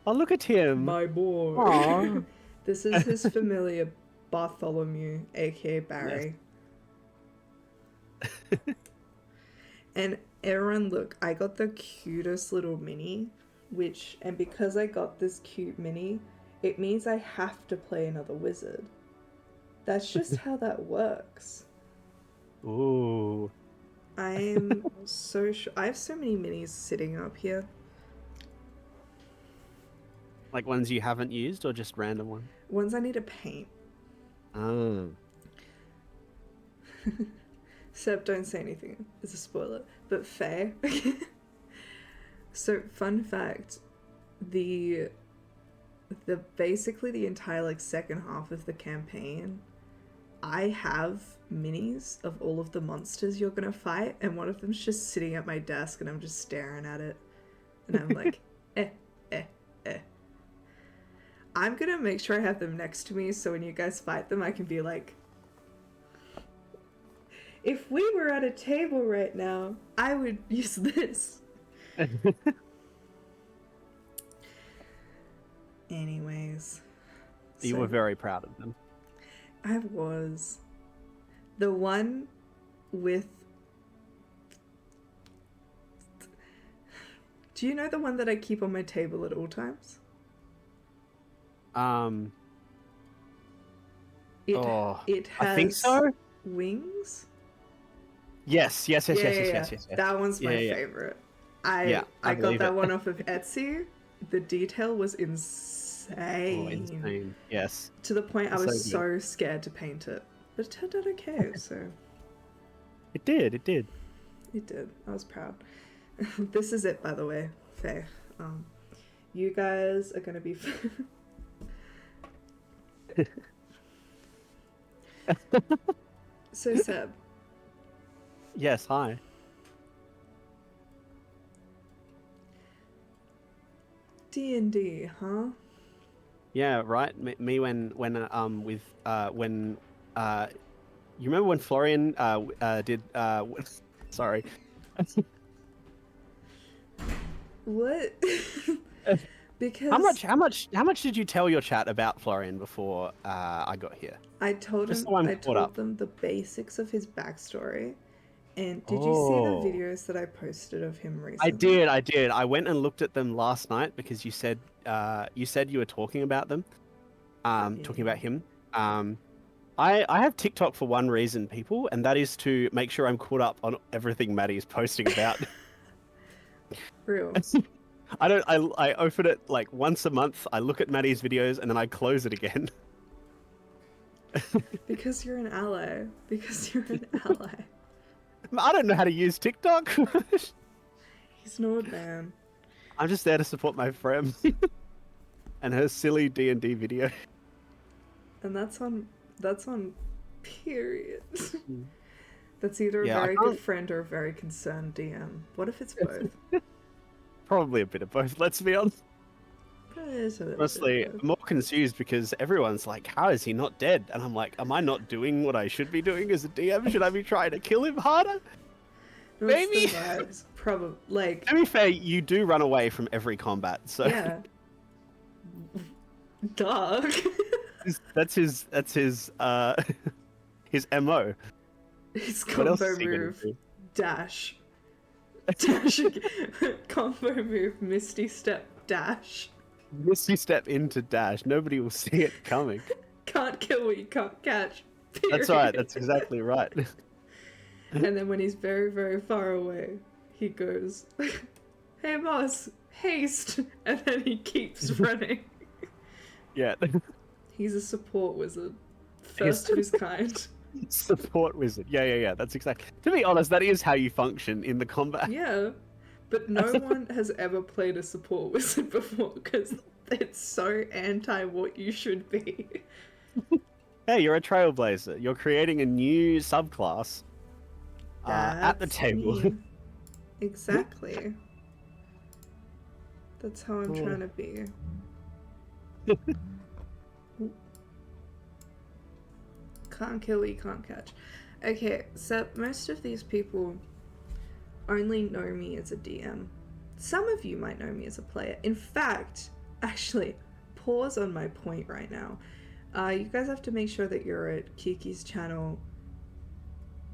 Oh, look at him. my boy. Aww. This is his familiar, Bartholomew, aka Barry. Yes. And everyone, look, I got the cutest little mini, and because I got this cute mini, it means I have to play another wizard. That's just how that works. Ooh. I am so sure. I have so many minis sitting up here. Like ones you haven't used or just random ones? Ones I need to paint. Oh. Seb, don't say anything. It's a spoiler. But Faye. So, fun fact. Basically the entire, like, second half of the campaign, I have minis of all of the monsters you're gonna fight, and one of them's just sitting at my desk and I'm just staring at it. And I'm like, eh, eh, eh. I'm gonna make sure I have them next to me so when you guys fight them, I can be like, if we were at a table right now, I would use this. Anyways. You were very proud of them. I was. The one with... Do you know the one that I keep on my table at all times? It has I think so. Wings? Yes. That one's my favorite. I got that one off of Etsy. The detail was insane. Oh, insane. Yes. To the point I was so scared to paint it. But it turned out okay, so... It did. It did. I was proud. This is it, by the way, Faye. You guys are gonna be... So, Seb. Yes, hi. D&D, huh? Yeah, right. Me when you remember when Florian did sorry. What? Because how much did you tell your chat about Florian before I got here? I told Just him so I'm I caught told up. them the basics of his backstory. And did you see the videos that I posted of him recently? I did. I went and looked at them last night because you said you were talking about them. Talking about him. I have TikTok for one reason, people, and that is to make sure I'm caught up on everything Maddie is posting about. Real. I open it like once a month, I look at Maddie's videos, and then I close it again. Because you're an ally. I don't know how to use TikTok. He's an old man. I'm just there to support my friend and her silly D&D video. And that's on period. That's either a very good friend or a very concerned DM. What if it's both? Probably a bit of both, let's be honest. Honestly, I'm more confused because everyone's like, how is he not dead? And I'm like, am I not doing what I should be doing as a DM? Should I be trying to kill him harder? No, Maybe. Probably. Like, to be fair, you do run away from every combat, so... Yeah. Dog. That's his his MO. His combo move. Dash. Dash. Combo move, Misty Step, dash. Misty Step into dash. Nobody will see it coming. Can't kill what you can't catch. Period. That's right. That's exactly right. And then when he's very, very far away, he goes, "Hey, boss, haste!" And then he keeps running. Yeah. He's a support wizard. First of his kind. Support wizard. Yeah. That's exactly... To be honest, that is how you function in the combat. Yeah. But no one has ever played a support wizard before because it's so anti what you should be. Hey, you're a trailblazer. You're creating a new subclass at the table. Me. Exactly. That's how I'm trying to be. Can't kill what you can't catch. Okay, so most of these people only know me as a DM. Some of you might know me as a player. In fact, actually, pause on my point right now. You guys have to make sure that you're at Kiki's channel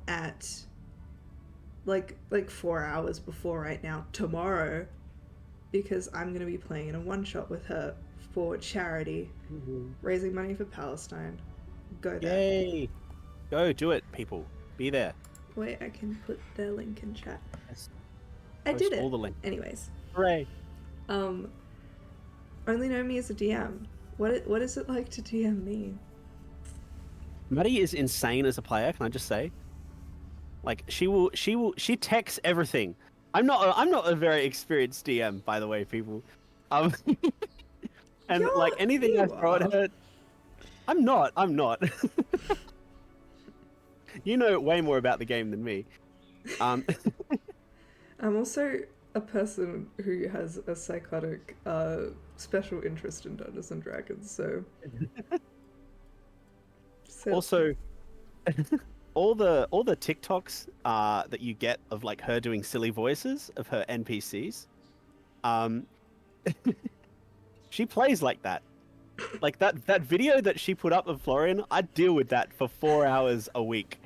at like 4 hours before right now, tomorrow, because I'm going to be playing in a one-shot with her for charity, raising money for Palestine. Go there. Yay! Go do it, people. Be there. Wait, I can put their link in chat. Yes. I did it. All the link. Anyways. Hooray! Only know me as a DM. What is it like to DM me? Maddie is insane as a player. Can I just say? Like she texts everything. I'm not a very experienced DM, by the way, people. And like anything I throw at her, I'm not. You know way more about the game than me. I'm also a person who has a psychotic special interest in Dungeons and Dragons, so Also, all the TikToks that you get of like her doing silly voices of her NPCs, she plays like that. Like that video that she put up of Florian, I deal with that for 4 hours a week.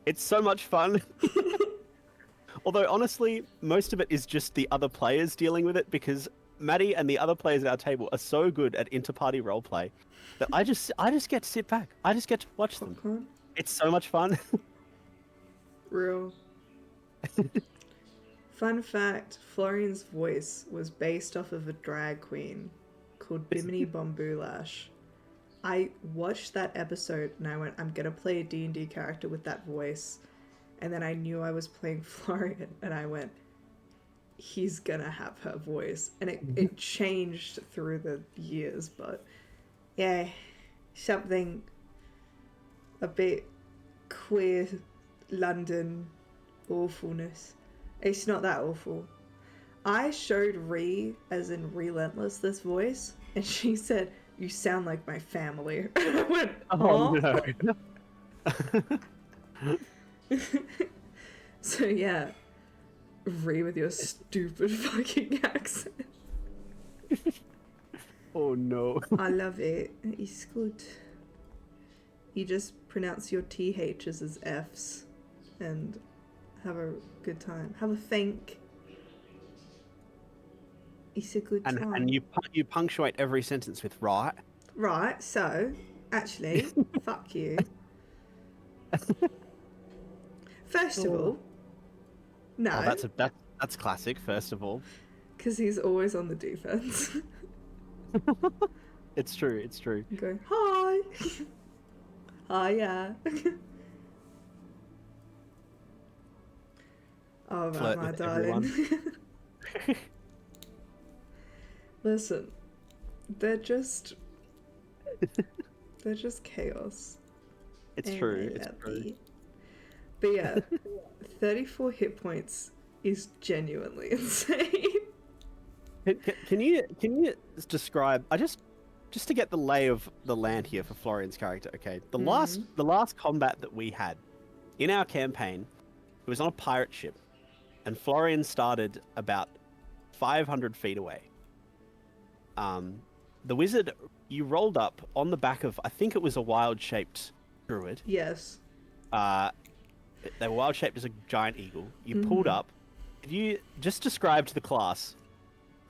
It's so much fun. Although honestly, most of it is just the other players dealing with it, because Maddie and the other players at our table are so good at inter-party roleplay that I just get to sit back. I just get to watch them. Popcorn. It's so much fun. Real. Fun fact, Florian's voice was based off of a drag queen called Bimini Bombulash. I watched that episode and I went, I'm gonna play a D&D character with that voice. And then I knew I was playing Florian and I went, he's gonna have her voice. And it changed through the years, but yeah, something a bit queer London awfulness. It's not that awful. I showed Ree, as in Relentless, this voice, and she said, "You sound like my family." And I went, oh no. So yeah, Ree with your stupid fucking accent. Oh no. I love it. It's good. You just pronounce your THs as Fs and have a good time. Have a think. It's a good time. And you punctuate every sentence with right. Right, so, actually, fuck you. First of all, no. Oh, that's classic, first of all. Because he's always on the defense. It's true, it's true. You go, hi. Hi, yeah. Oh, Flirt my with darling. Listen, they're just chaos. It's And true, I it's love true. it. But yeah, 34 hit points is genuinely insane. Can you describe? just to get the lay of the land here for Florian's character. Okay, the last combat that we had in our campaign, it was on a pirate ship, and Florian started about 500 feet away. The wizard, you rolled up on the back of, I think it was a wild-shaped druid. Yes. They were wild-shaped as a giant eagle. You pulled up. Could you just describe to the class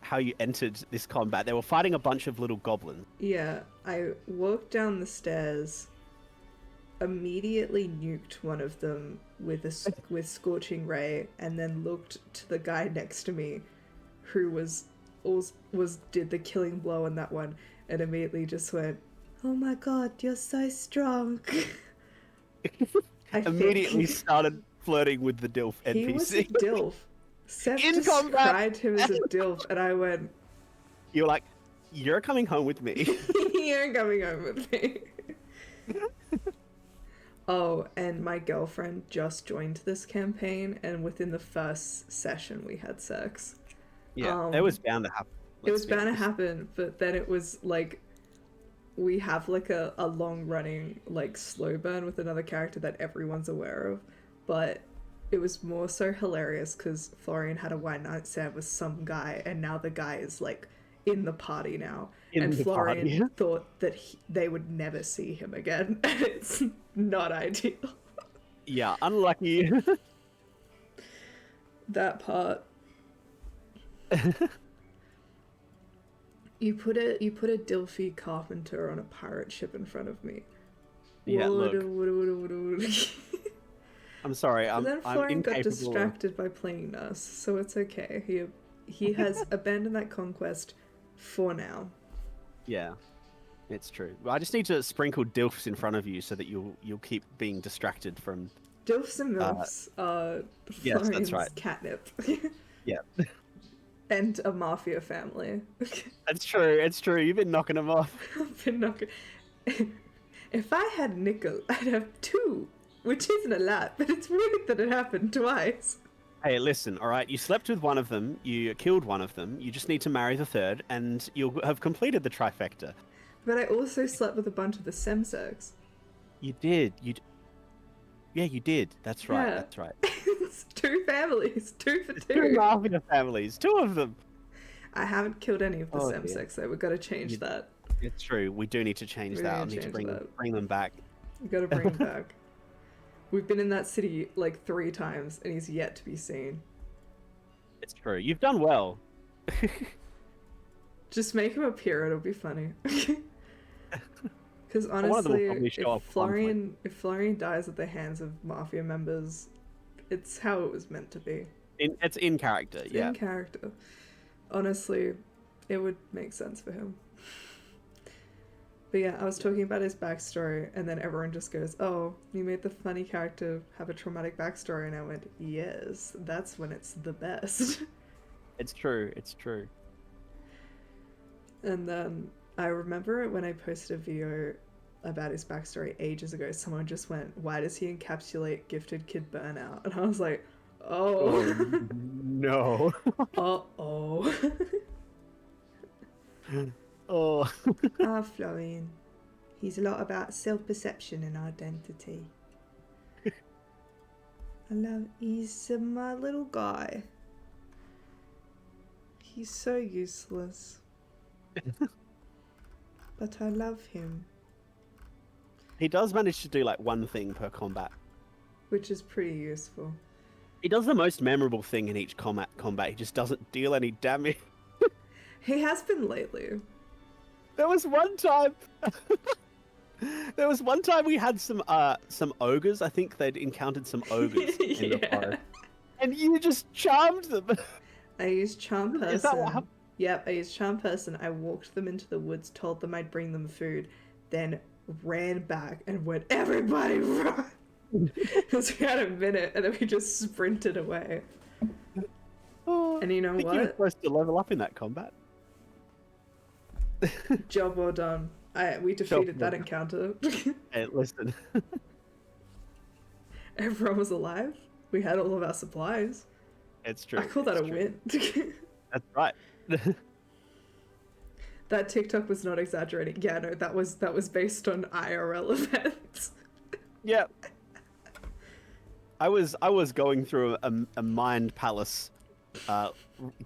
how you entered this combat? They were fighting a bunch of little goblins. Yeah, I walked down the stairs, immediately nuked one of them with Scorching Ray, and then looked to the guy next to me, who did the killing blow on that one, and immediately just went, "Oh my god, you're so strong." Immediately started flirting with the DILF NPC. He was a DILF. Seth In described him as a DILF, and I went, You were like, "You're coming home with me." "You're coming home with me." Oh, and my girlfriend just joined this campaign, and within the first session we had sex. Yeah, it was bound to happen. It was bound to happen, but then it was like, we have like a long running like slow burn with another character that everyone's aware of, but it was more so hilarious because Florian had a one night stand with some guy, and now the guy is like in the party now, and Florian thought that they would never see him again, and it's not ideal. Yeah, unlucky. That part. You put a Dilfy carpenter on a pirate ship in front of me. Yeah, look. Woulda. I'm sorry. But then Florian got incapable distracted by playing nurse, so it's okay. He has abandoned that conquest for now. Yeah, it's true. Well, I just need to sprinkle DILFs in front of you so that you'll keep being distracted from. Dilfs and MILFs are yes, Florian's that's right. catnip. Yeah. And a mafia family. It's true. It's true. You've been knocking them off. I've been knocking. If I had nickel, I'd have two, which isn't a lot, but it's weird that it happened twice. Hey, listen, all right. You slept with one of them. You killed one of them. You just need to marry the third, and you'll have completed the trifecta. But I also slept with a bunch of the Semsex. You did. Yeah, you did. That's right. Yeah. That's right. It's 2 families, 2 for 2. Two mafia families. 2 of them. I haven't killed any of the Oh, dear. Semsex though. We've got to change that. It's true. We do need to change We that. I need to need to change that. bring them back. We've got to bring him back. We've been in that city like 3 times and he's yet to be seen. It's true. You've done well. Just make him appear, it'll be funny. Because One of them will honestly, probably show up at one point. if Florian dies at the hands of mafia members, it's how it was meant to be. It's in character, It's yeah. in character. Honestly, it would make sense for him. But yeah, I was talking about his backstory, and then everyone just goes, "Oh, you made the funny character have a traumatic backstory," and I went, "Yes, that's when it's the best." It's true. It's true. And then I remember when I posted a video about his backstory ages ago, someone just went, "Why does he encapsulate gifted kid burnout?" And I was like, "Oh, No. uh-oh." Oh. Ah, Florian. He's a lot about self-perception and identity. He's my little guy. He's so useless. But I love him. He does manage to do like one thing per combat. Which is pretty useful. He does the most memorable thing in each combat. He just doesn't deal any damage. He has been lately. There was one time. There was one time we had some ogres. I think they'd encountered some ogres in the forest, and you just charmed them. I used charm person. Is that what happened? Yep, I used charm person. I walked them into the woods, told them I'd bring them food, then ran back and went, "Everybody run!" Because we had a minute, and then we just sprinted away. Oh, And you know I think you were what? supposed to level up in that combat. Job well done. We defeated that encounter. Hey, listen. Everyone was alive. We had all of our supplies. It's true. I call that it's a true. win. That's right. That TikTok was not exaggerating. Yeah, no, that was based on IRL events. Yeah. I was going through a mind palace,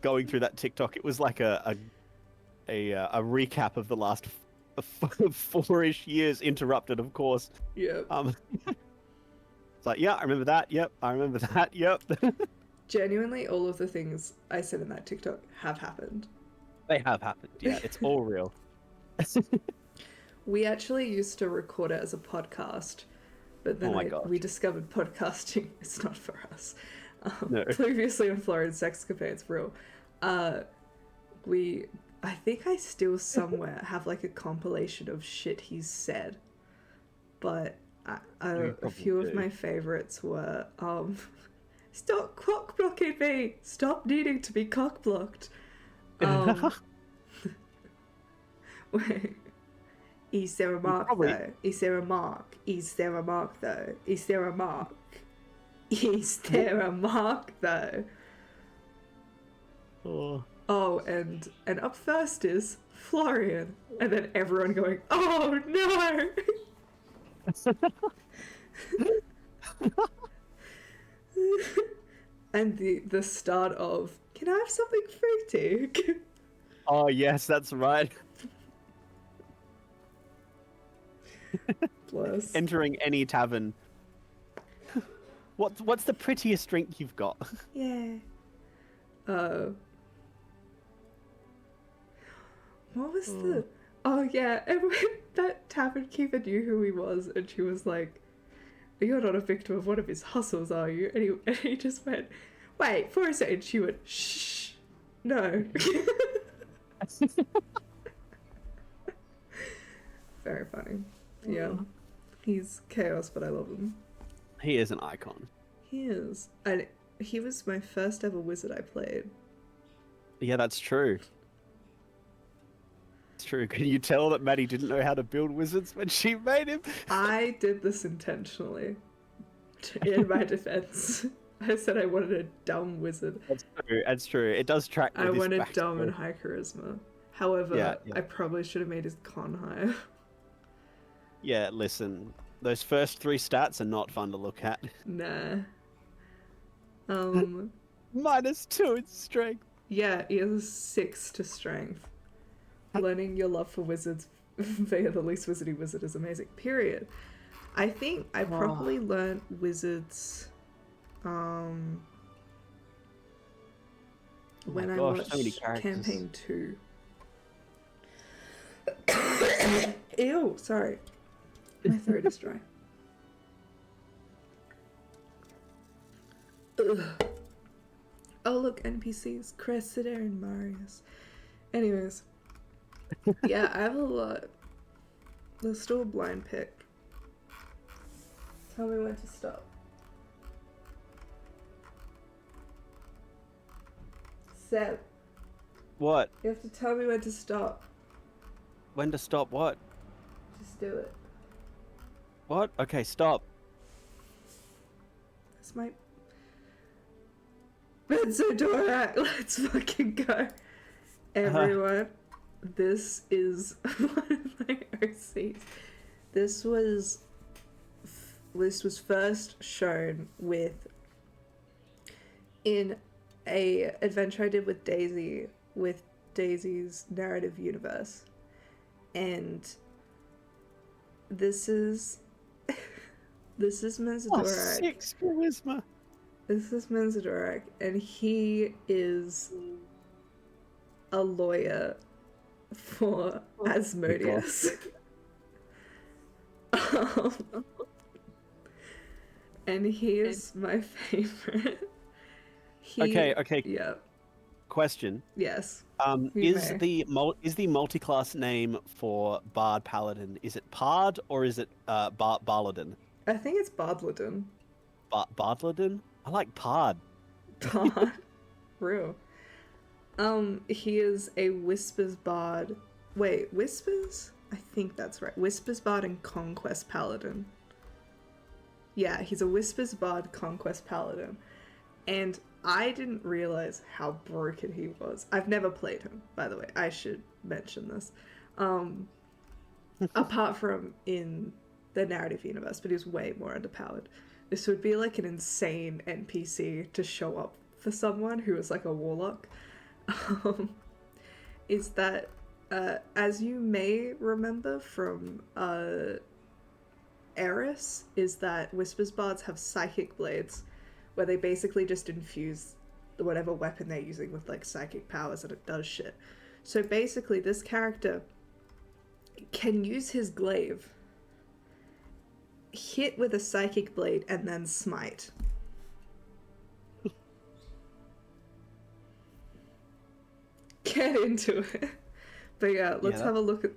going through that TikTok. It was like a recap of the last 4-ish years, interrupted, of course. Yep. It's like, yeah, I remember that. Yep, I remember that. Yep. Genuinely, all of the things I said in that TikTok have happened. They have happened. Yeah, it's all real. We actually used to record it as a podcast, but then Oh my gosh. we discovered podcasting is not for us. No. Previously on Florian Sexcapades, real. I think I still somewhere have like a compilation of shit he's said, but a few of my favorites were stop cock blocking me, stop needing to be cock blocked. Wait, is there a mark though? Is there a mark? Is there a mark though? Is there a mark? Is there a mark though? Oh, and up first is Florian, and then everyone going, "Oh no!" And the start of, "Can I have something fruity?" Oh yes, that's right. Bless. Entering any tavern. What's the prettiest drink you've got? Yeah. What was the... Oh, yeah. Everyone, that tavern keeper knew who he was, and she was like, "You're not a victim of one of his hustles, are you?" And he just went, "Wait, for a second." She went, "Shh. No." Very funny. Yeah. He's chaos, but I love him. He is an icon. He is. And he was my first ever wizard I played. Yeah, that's true. It's true. Can you tell that Maddie didn't know how to build wizards when she made him? I did this intentionally. In my defense. I said I wanted a dumb wizard. That's true. That's true. It does track I with his wanted dumb and backstory. high charisma. However, Yeah. I probably should have made his con higher. Yeah, listen, those first 3 stats are not fun to look at. Nah. Um, -2 in strength. yeah, he has a 6 to strength. Learning your love for wizards via the least wizardy wizard is amazing. Period. I think I properly learned wizards when I watched so many characters. campaign 2. Ew, sorry. My throat is dry. Ugh. Oh look, NPCs. Cressida and Marius. Anyways. Yeah, I have a lot. Let's do a blind pick. Tell me when to stop. Seb, What? you have to tell me when to stop. When to stop what? Just do it. What? Okay, stop. This might... Benzodorak, let's fucking go. Everyone, this is one of my OCs. This was first shown in a adventure I did with Daisy, with Daisy's narrative universe. And this is Menzodorak. 6 charisma. This is Menzodorak, and he is a lawyer for Asmodeus. And he is my favorite. Okay. Yeah. Question. Yes. Is the multi-class name for Bard Paladin, is it Pard or is it Barladin? I think it's Bardladin. Bardladin? I like Pard. Bard. Real. He is a Whispers Bard. Wait, Whispers? I think that's right. Whispers Bard and Conquest Paladin. Yeah, he's a Whispers Bard Conquest Paladin. And I didn't realize how broken he was. I've never played him, by the way. I should mention this. Apart from in the narrative universe, but he was way more underpowered. This would be like an insane NPC to show up for someone who is like a warlock. Is that, as you may remember from Eris, is that Whispers Bards have psychic blades, where they basically just infuse whatever weapon they're using with like psychic powers and it does shit. So basically this character can use his glaive, hit with a psychic blade, and then smite. Get into it. But yeah, let's have a look at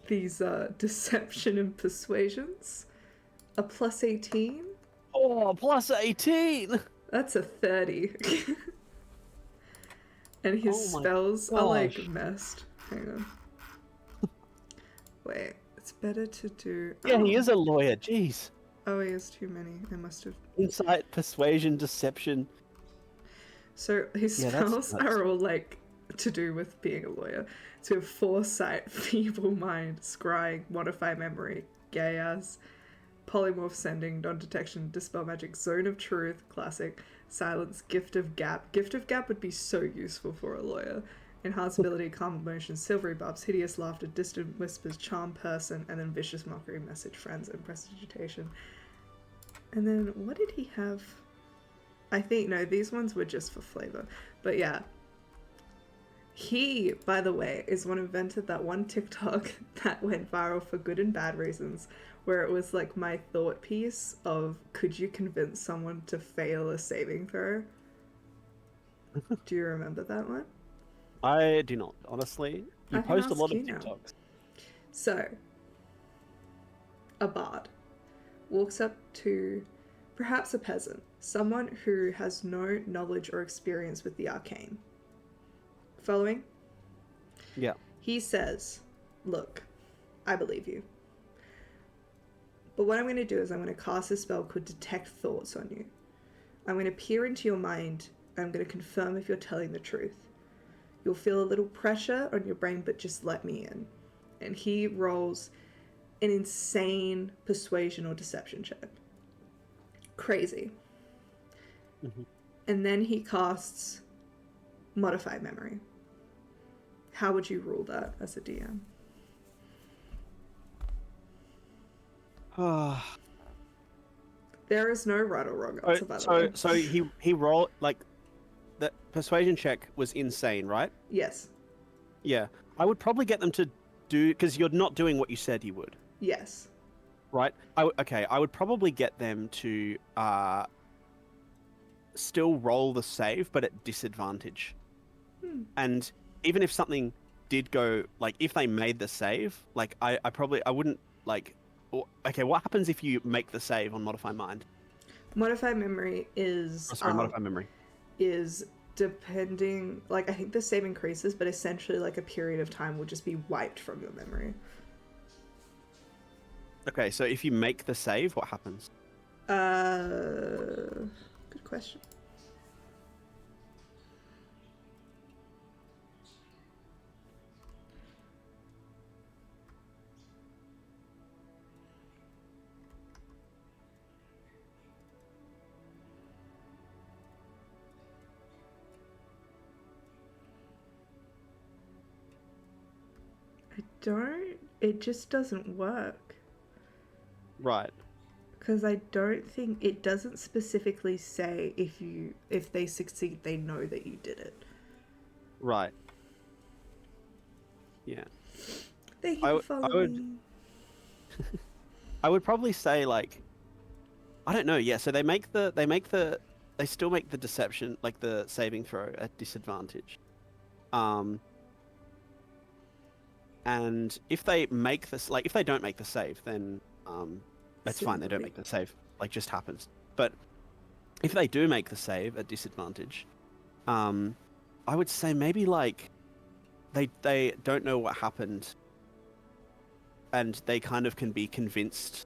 these deception and persuasions. A plus 18. Oh, plus 18! That's a 30. And his spells are like messed. Hang on. Wait, it's better to do... Yeah, he is a lawyer, jeez. Oh, he has too many. I must have... Insight, persuasion, deception. So his spells are all like to do with being a lawyer. So we have foresight, feeble mind, scrying, modify memory, gay-ass, polymorph sending, non-detection, dispel magic, zone of truth, classic, silence, gift of gap. Gift of gap would be so useful for a lawyer. Enhance ability, calm emotion, silvery buffs, hideous laughter, distant whispers, charm person, and then vicious mockery, message friends, and prestidigitation. And then what did he have? I think, no, these ones were just for flavor. But yeah. He, by the way, is one who invented that one TikTok that went viral for good and bad reasons, where it was like my thought piece of, could you convince someone to fail a saving throw? Do you remember that one? I do not, honestly. You post a lot of TikToks. Now. So, a bard walks up to perhaps a peasant, someone who has no knowledge or experience with the arcane. Following? Yeah. He says, look, I believe you. But what I'm going to do is I'm going to cast a spell called Detect Thoughts on you. I'm going to peer into your mind. And I'm going to confirm if you're telling the truth. You'll feel a little pressure on your brain, but just let me in. And he rolls an insane persuasion or deception check. Crazy. Mm-hmm. And then he casts Modify Memory. How would you rule that as a DM? There is no right or wrong answer, by the way. So he rolled, like, the persuasion check was insane, right? Yes. Yeah. I would probably get them to do, because you're not doing what you said you would. Yes. Right? I would probably get them to still roll the save, but at disadvantage. And even if something did go, like, if they made the save, like, I wouldn't, like, okay, what happens if you make the save on Modify Mind? Modify Memory is... Modify Memory. Is depending... Like, I think the save increases, but essentially, like, a period of time will just be wiped from your memory. Okay, so if you make the save, what happens? Good question. It just doesn't work. Right. Because I don't think it doesn't specifically say if they succeed, they know that you did it. Right. Yeah. Thank you for following me. I would probably say, like, I don't know. Yeah. So they still make the deception, like the saving throw, at disadvantage. And if they make this, like, if they don't make the save, then that's fine. They don't make the save. Like, just happens. But if they do make the save at disadvantage, I would say maybe, like, they don't know what happened, and they kind of can be convinced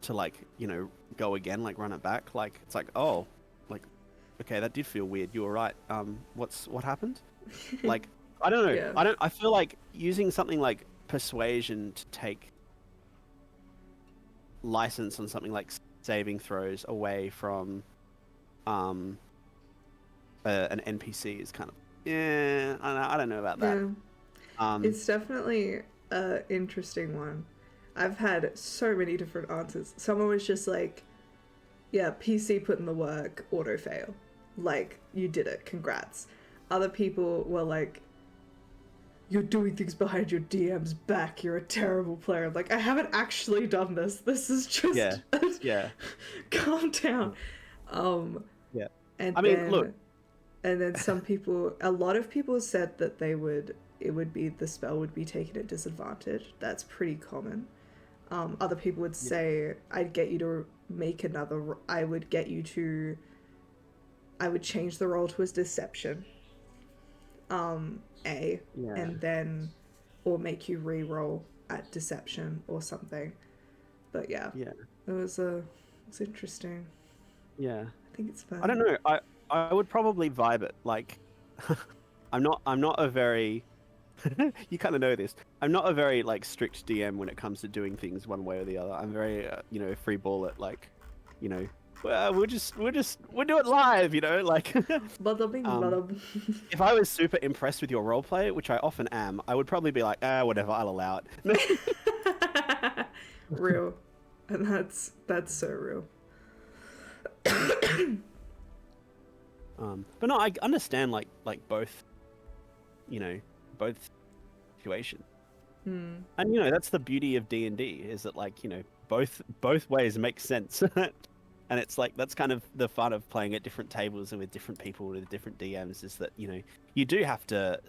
to, like, you know, go again, like, run it back. Like, it's like, oh, like, okay, that did feel weird. You were right. What happened? Like, I don't know. Yeah. I feel like using something like persuasion to take license on something like saving throws away from an NPC is kind of, yeah, I don't know about that. Yeah. It's definitely an interesting one. I've had so many different answers. Someone was just like, yeah, PC put in the work, auto fail. Like, you did it, congrats. Other people were like, you're doing things behind your DM's back, you're a terrible player. I'm like, I haven't actually done this. This is just... Yeah. Calm down. Yeah. And I mean, look. And then some people, a lot of people said that the spell would be taken at disadvantage. That's pretty common. Other people would say, I'd get you to make another, I would change the roll to a deception. And then, or make you re-roll at deception or something. But yeah. It was interesting. Yeah. I think it's fun. I don't know. I would probably vibe it. Like, I'm not a very you kind of know this. I'm not a very, like, strict DM when it comes to doing things one way or the other. I'm very free ball it, like, well, we'll do it live, like. If I was super impressed with your roleplay, which I often am, I would probably be like, whatever, I'll allow it. Real. And that's so real. But no, I understand, like both, both situations. And that's the beauty of D&D, is that, like, both ways make sense. And it's like, that's kind of the fun of playing at different tables and with different people with different DMs, is that, you do have to,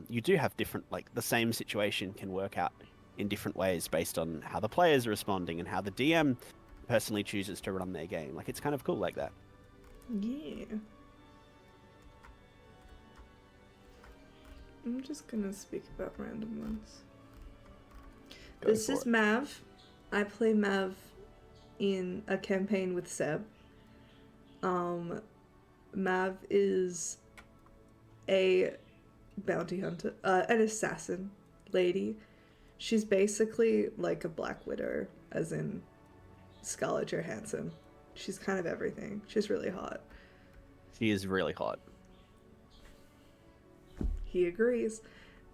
you do have different, like, the same situation can work out in different ways based on how the players are responding and how the DM personally chooses to run their game. Like, it's kind of cool like that. Yeah. I'm just gonna speak about random ones. This is Mav. I play Mav in a campaign with Seb. Mav is a bounty hunter, an assassin lady. She's basically like a Black Widow, as in Scarlett Johansson. She's kind of everything. She's really hot. She is really hot. He agrees.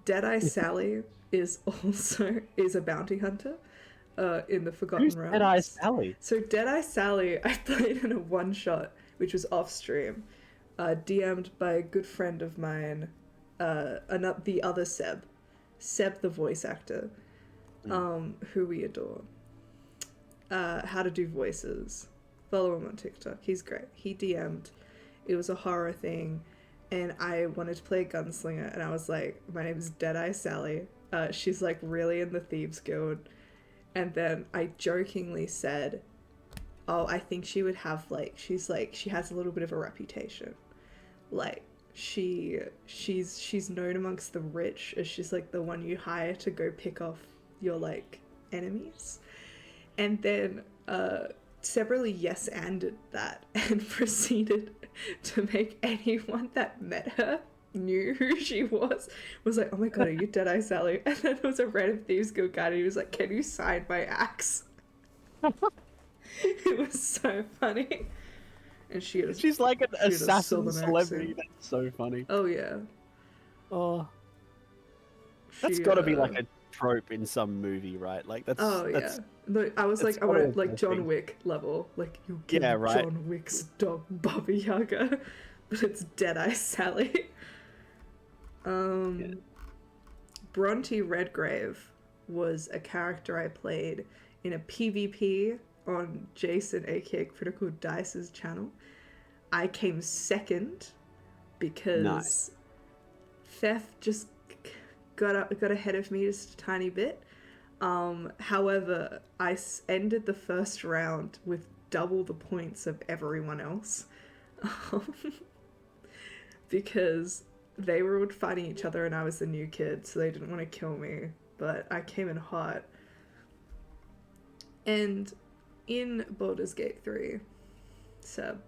Deadeye Sally is a bounty hunter in the Forgotten Who's Realms. Deadeye Sally? So Deadeye Sally, I played in a one-shot, which was off-stream, DM'd by a good friend of mine, the other Seb, the voice actor, who we adore. How to do voices. Follow him on TikTok. He's great. He DM'd. It was a horror thing, and I wanted to play a gunslinger, and I was like, my name is Deadeye Sally. She's like really in the Thieves Guild. And then I jokingly said, oh, I think she would have she has a little bit of a reputation. Like, she's known amongst the rich as she's like the one you hire to go pick off your like enemies. And then severally yes-anded that and proceeded to make anyone that met her knew who she was like, oh my god, are you Deadeye Sally? And then there was a random Thieves Guild guy, and he was like, can you sign my axe? It was so funny. And she's like an assassin celebrity. That's so funny. Oh yeah. Oh, that's got to be like a trope in some movie, right? Like that's. Oh that's, yeah. Look, I was like, I want like John Wick level, like you give John Wick's dog Baba Yaga, but it's Deadeye Sally. Bronte Redgrave was a character I played in a PvP on Jason, aka Critical Dice's channel. I came second because Theft just got ahead of me just a tiny bit. However, I ended the first round with double the points of everyone else. Because they were all fighting each other and I was the new kid, so they didn't want to kill me, but I came in hot. And in Baldur's Gate 3, Seb,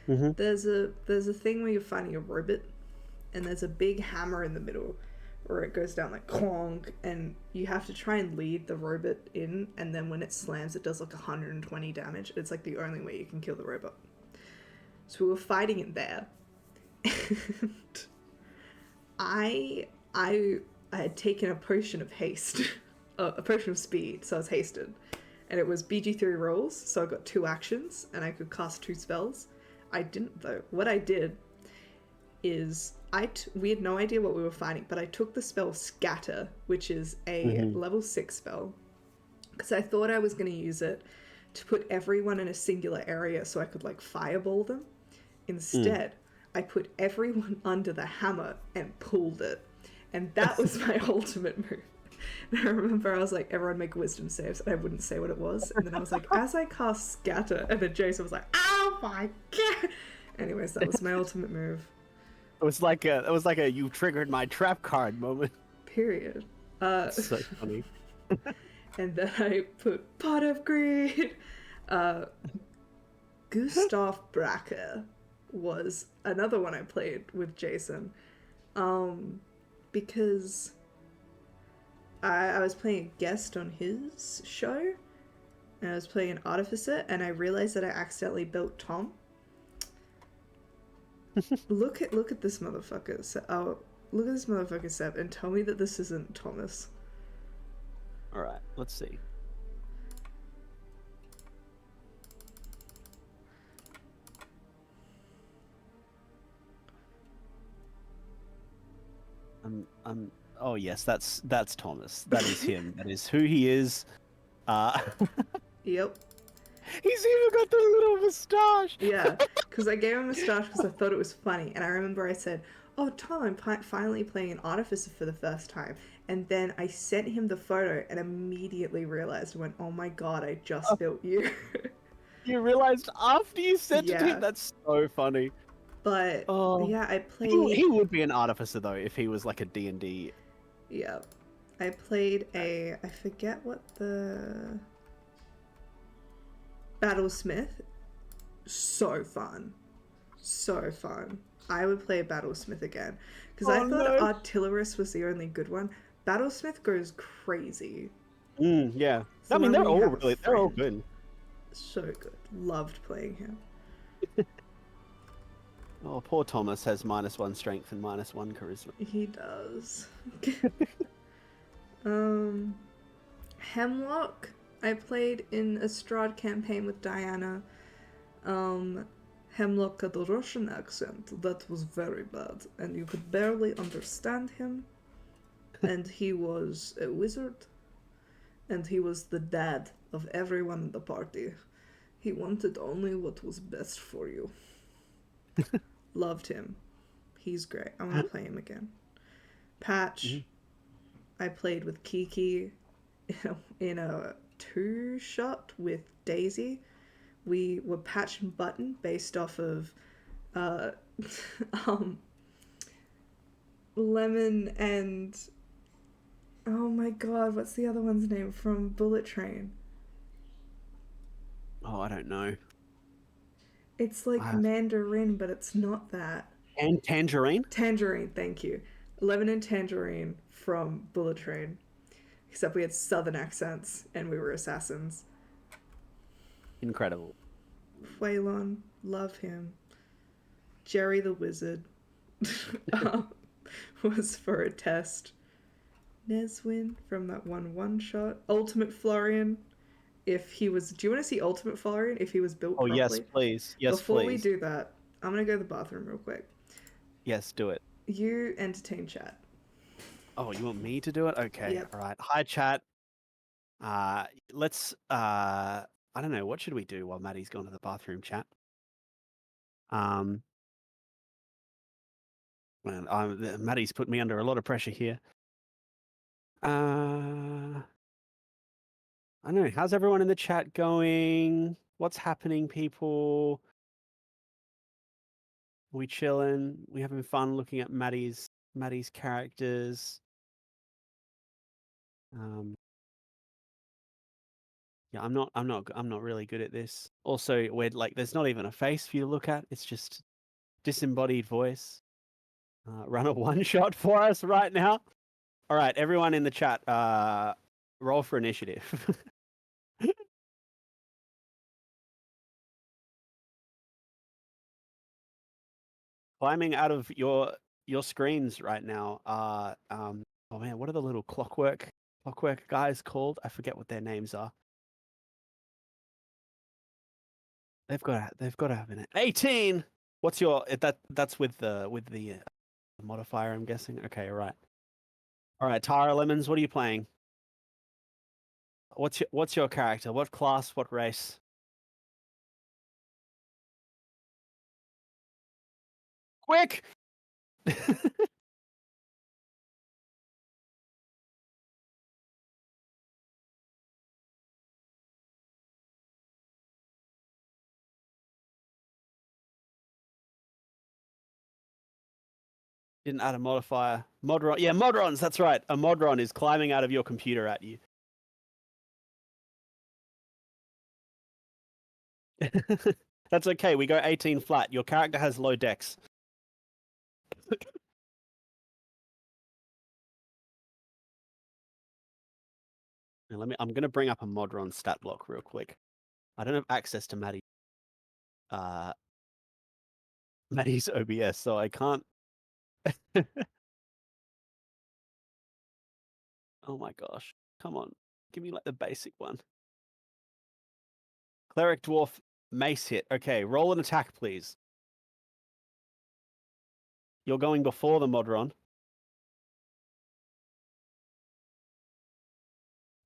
there's a thing where you're fighting a robot, and there's a big hammer in the middle where it goes down like clonk, and you have to try and lead the robot in, and then when it slams, it does like 120 damage. It's like the only way you can kill the robot. So we were fighting in there. And I had taken a potion of haste, a potion of speed, so I was hasted, and it was BG3 rolls, so I got 2 actions, and I could cast 2 spells. I didn't though. What I did is we had no idea what we were fighting, but I took the spell Scatter, which is a level 6 spell, because I thought I was going to use it to put everyone in a singular area so I could like fireball them. Instead, I put everyone under the hammer and pulled it. And that was my ultimate move. And I remember I was like, everyone make wisdom saves, and I wouldn't say what it was. And then I was like, as I cast Scatter, and then Jason was like, oh my god. Anyways, that was my ultimate move. It was like a you triggered my trap card moment. Period. So funny. And then I put Pot of Greed. Gustav Bracker was another one I played with Jason, because I was playing a guest on his show, and I was playing an artificer, and I realized that I accidentally built Tom. Look at this motherfucker. Look at this motherfucker, Seb, and tell me that this isn't Thomas. All right, let's see. Oh yes, that's Thomas. That is him. That is who he is. Yep. He's even got the little moustache. Yeah, because I gave him a moustache because I thought it was funny, and I remember I said, "Oh, Tom, I'm finally playing an artificer for the first time." And then I sent him the photo, and immediately realized, went, "Oh my god, I just built you." You realized after you sent it to him? That's so funny. But yeah, I played. He would be an artificer though if he was like a D&D. Yeah, I played I forget what the Battlesmith, So fun. So fun. I would play Battlesmith again. Because I Oh thought no. Artillerist was the only good one. Battlesmith goes crazy. Yeah. It's I the mean, one where you have a they're all friend. good. So good. Loved playing him. Oh, poor Thomas has -1 strength and -1 charisma. He does. Hemlock. I played in a Strahd campaign with Diana. Hemlock had a Russian accent that was very bad, and you could barely understand him. And he was a wizard, and he was the dad of everyone in the party. He wanted only what was best for you. Loved him. He's great. I want to play him again. Patch. I played with Kiki in a 2-shot with Daisy. We were Patch and Button based off of uh, Lemon and oh my god, what's the other one's name from Bullet Train? Oh, I don't know. It's like Mandarin, but it's not that. And Tangerine? Tangerine, thank you. Lemon and Tangerine from Bullet Train. Except we had southern accents and we were assassins. Incredible. Waylon, love him. Jerry the Wizard was for a test. Neswin from that one shot. Ultimate Florian. If he was, do you want to see Ultimate Florian if he was built properly? Yes, please. Yes, Before please. we do that, I'm gonna go to the bathroom real quick. Yes, do it. You entertain chat. Oh, you want me to do it? Okay. Yep. All right. Hi, chat. Let's. I don't know. What should we do while Maddie's gone to the bathroom? Chat. Man, Maddie's put me under a lot of pressure here. I don't know. How's everyone in the chat going? What's happening, people? We chilling? We having fun looking at Maddie's characters? Yeah, I'm not really good at this. Also, we're like, there's not even a face for you to look at. It's just disembodied voice. Run a one shot for us right now. All right, everyone in the chat, roll for initiative. Climbing out of your screens right now are oh man, what are the little clockwork guys called? I forget what their names are. They've got to have an 18. What's your that's with the modifier, I'm guessing. Okay, all right, Tara Lemons, what are you playing? What's your character? What class? What race? Quick! Didn't add a modifier. Modron. Yeah, Modrons, that's right. A Modron is climbing out of your computer at you. That's okay. We go 18 flat. Your character has low dex. I'm gonna bring up a Modron stat block real quick. I don't have access to Maddie's OBS, so I can't. Oh my gosh. Come on. Give me like the basic one. Cleric Dwarf Mace hit. Okay, roll an attack, please. You're going before the Modron.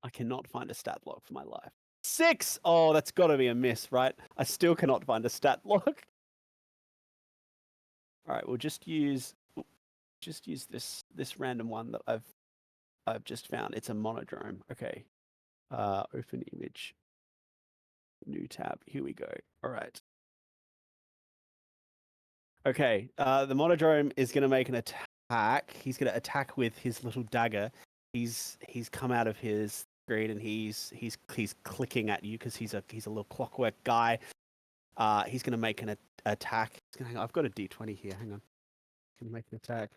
I cannot find a stat block for my life. 6! Oh, that's got to be a miss, right? I still cannot find a stat block. All right, we'll just use this random one that I've just found. It's a monodrome. Okay. Open image. New tab. Here we go. All right. Okay. The monodrome is going to make an attack. He's going to attack with his little dagger. He's come out of his screen and he's clicking at you because he's a little clockwork guy. He's going to make an attack. Hang on, I've got a d20 here. Hang on. He's going to make an attack.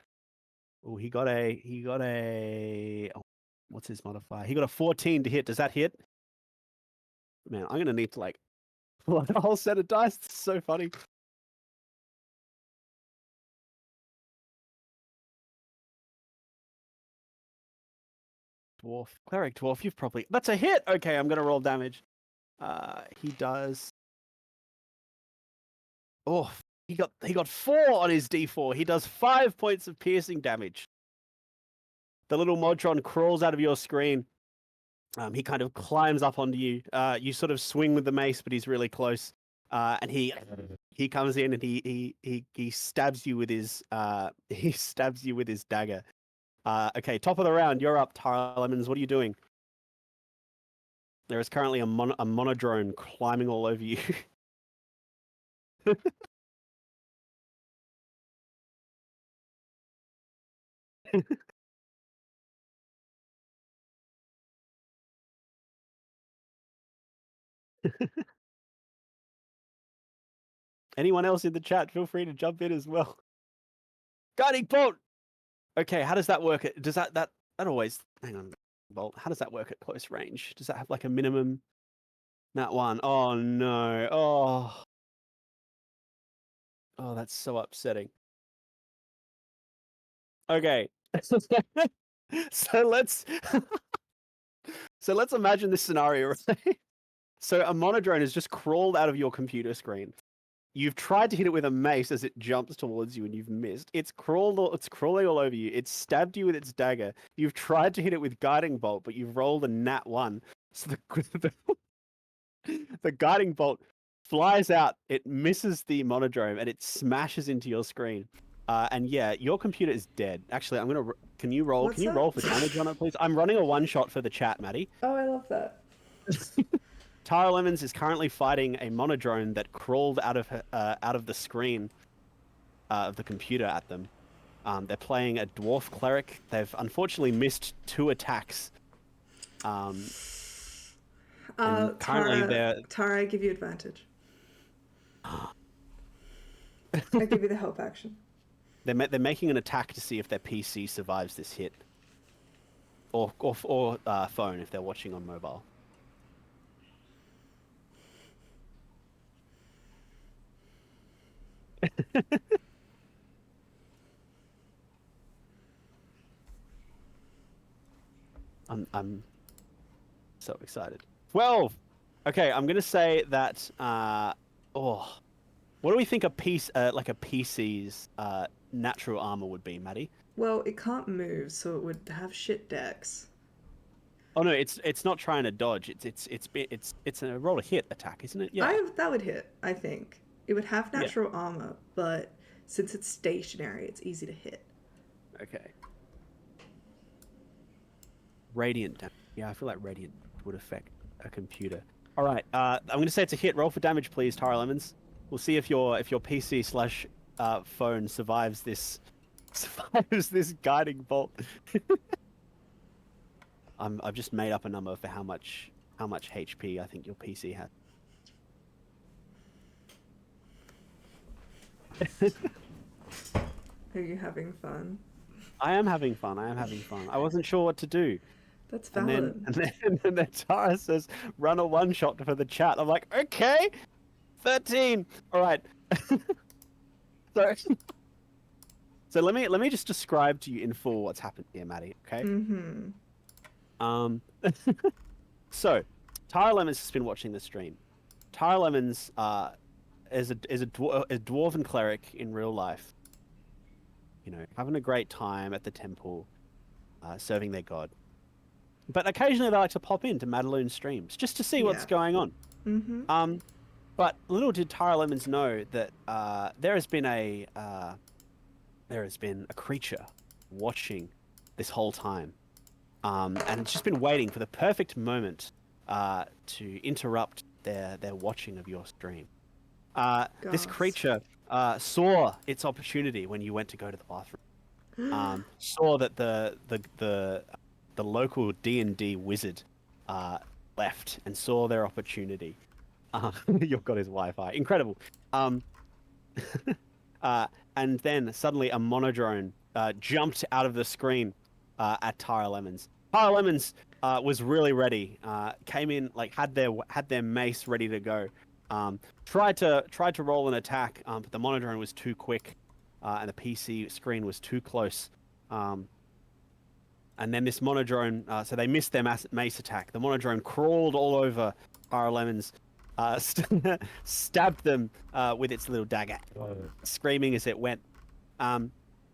Oh, he got a. Oh, what's his modifier? He got a 14 to hit. Does that hit? Man, I'm going to need to like pull out a whole set of dice. It's so funny. Dwarf, cleric, dwarf. You've probably. That's a hit. Okay, I'm going to roll damage. He does. Oh, he got 4 on his d4. He does 5 points of piercing damage. The little Modron crawls out of your screen. He kind of climbs up onto you. You sort of swing with the mace, but he's really close. And he comes in and he stabs you with his dagger. Okay, top of the round. You're up, Tara Lemons. What are you doing? There is currently a monodrone climbing all over you. Anyone else in the chat, feel free to jump in as well. Guiding bolt. Okay, how does that work? Does that always hang on? Bolt. How does that work at close range? Does that have like a minimum? That one. Oh no. Oh, that's so upsetting. Okay. So let's imagine this scenario, right? So a monodrone has just crawled out of your computer screen. You've tried to hit it with a mace as it jumps towards you and you've missed. It's crawling all over you. It's stabbed you with its dagger. You've tried to hit it with guiding bolt, but you've rolled a nat 1. So the guiding bolt flies out, it misses the monodrome, and it smashes into your screen. And yeah, your computer is dead. Actually, can you roll for damage on it, please? I'm running a one-shot for the chat, Maddie. Oh, I love that. Tara Lemons is currently fighting a monodrone that crawled out of the screen of the computer at them. They're playing a dwarf cleric. They've unfortunately missed 2 attacks. Tara, I give you advantage. I give you the help action. They're making an attack to see if their PC survives this hit, or phone if they're watching on mobile. I'm so excited. 12. Okay, I'm gonna say that. What do we think a PC's natural armor would be, Maddie? Well, it can't move, so it would have shit decks. Oh no, it's not trying to dodge. It's a roll to hit attack, isn't it? Yeah. That would hit. I think it would have natural armor, but since it's stationary, it's easy to hit. Okay. Radiant damage. Yeah, I feel like radiant would affect a computer. All right. I'm going to say it's a hit. Roll for damage, please, Tara Lemons. We'll see if your PC / phone survives this guiding bolt. I've just made up a number for how much HP I think your PC has. Are you having fun? I am having fun. I wasn't sure what to do. That's valid. And then Tara says, run a one-shot for the chat. I'm like, okay, 13. All right. So let me just describe to you in full what's happened here, Maddie, okay? Mm-hmm. So, Tara Lemons has been watching the stream. Tara Lemons is a dwarven cleric in real life. You know, having a great time at the temple, serving their god. But occasionally they like to pop into Madaloon streams just to see what's going on. Mm-hmm. But little did Tara Lemons know that there has been a creature watching this whole time, and it's just been waiting for the perfect moment to interrupt their watching of your stream. This creature saw its opportunity when you went to go to the bathroom. Saw that the local D&D wizard left and saw their opportunity. You've got his Wi-Fi. Incredible. Um, and then suddenly a monodrone jumped out of the screen at Tara Lemons. Tara Lemons was really ready. Came in like had their mace ready to go. Tried to roll an attack, but the monodrone was too quick, and the PC screen was too close. And then this monodrone, so they missed their mace attack. The monodrone crawled all over Tara Lemons, stabbed them with its little dagger, screaming as it went. And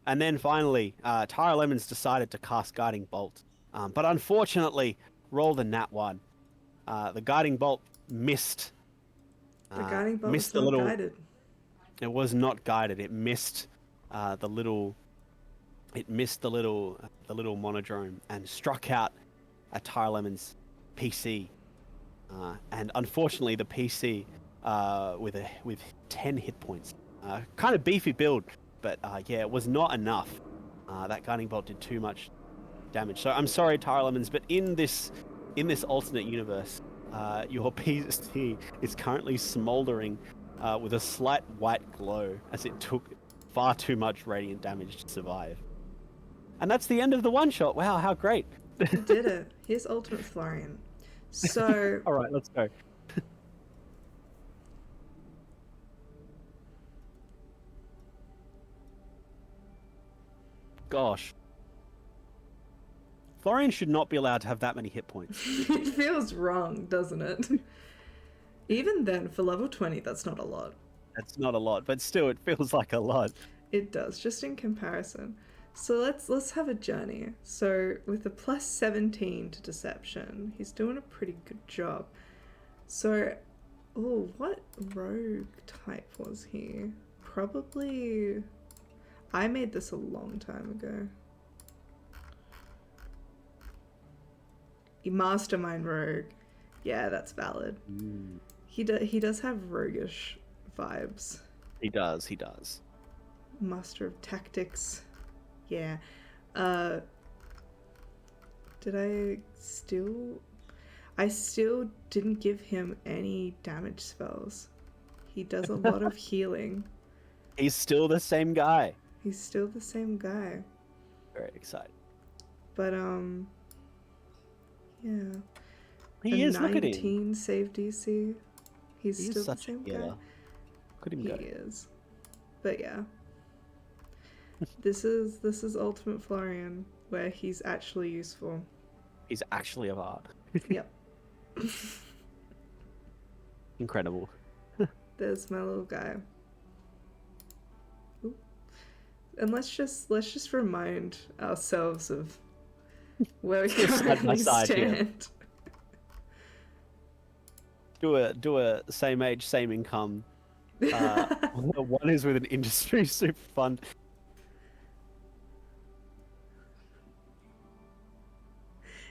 then finally, Tara Lemons decided to cast Guiding Bolt, but unfortunately rolled a nat 1. The Guiding Bolt missed. The guiding bolt missed was the not little. guided. It was not guided. It missed the little. It missed the little monodrome and struck out at Tara Lemon's PC. And unfortunately, the PC with 10 hit points, kind of beefy build, but yeah, it was not enough. That guiding bolt did too much damage. So I'm sorry, Tara Lemons, but in this alternate universe, your PC is currently smoldering with a slight white glow as it took far too much radiant damage to survive. And that's the end of the one shot. Wow, how great! He did it. Here's Ultimate Florian. So. All right, let's go. Gosh. Florian should not be allowed to have that many hit points. It feels wrong, doesn't it? Even then, for level 20, that's not a lot. That's not a lot, but still, it feels like a lot. It does, just in comparison. So let's have a journey. So with a plus 17 to deception, he's doing a pretty good job. So, oh, what rogue type was he? Probably, I made this a long time ago. Mastermind rogue. Yeah, that's valid. He does have roguish vibes. He does. Master of tactics. Yeah. Did I still didn't give him any damage spells. He does a lot of healing. He's still the same guy. He's still the same guy. Very excited. But yeah. He is. Look at him. 19 save DC. He's still the same guy. Look at him He go. is. But yeah. This is Ultimate Florian, where he's actually useful. He's actually of art. Yep. Incredible. There's my little guy. Ooh. And let's just remind ourselves of where we currently stand. Do a same age, same income. One is with an industry super fund.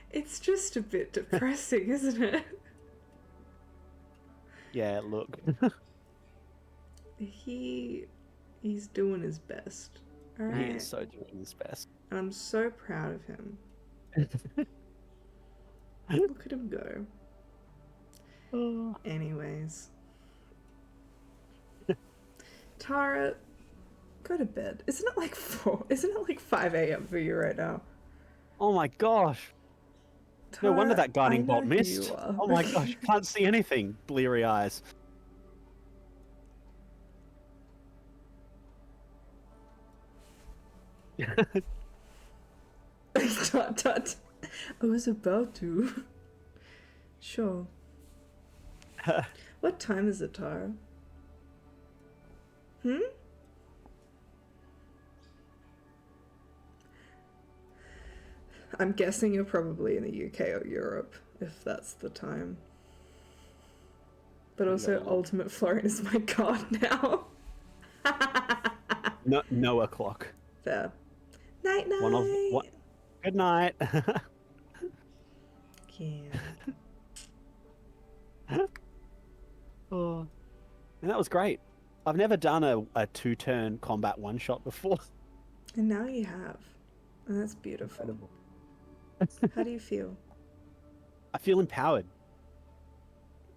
It's just a bit depressing, isn't it? Yeah, look. He's doing his best. All right. He is so doing his best. And I'm so proud of him. Look at him go. Anyways. Tara, go to bed. Isn't it like 5 a.m. for you right now? Oh my gosh. Tara, No wonder that guiding bolt I know who missed. you are. Oh my gosh, can't see anything. Bleary eyes. Tut. I was about to. Sure. What time is it, Tara? I'm guessing you're probably in the UK or Europe, if that's the time. But also, Ultimate Florian is my god now. No o'clock. There. Night. What? Good night. Yeah. Oh, and that was great. I've never done a 2-turn combat one-shot before. And now you have. And that's beautiful. Incredible. How do you feel? I feel empowered.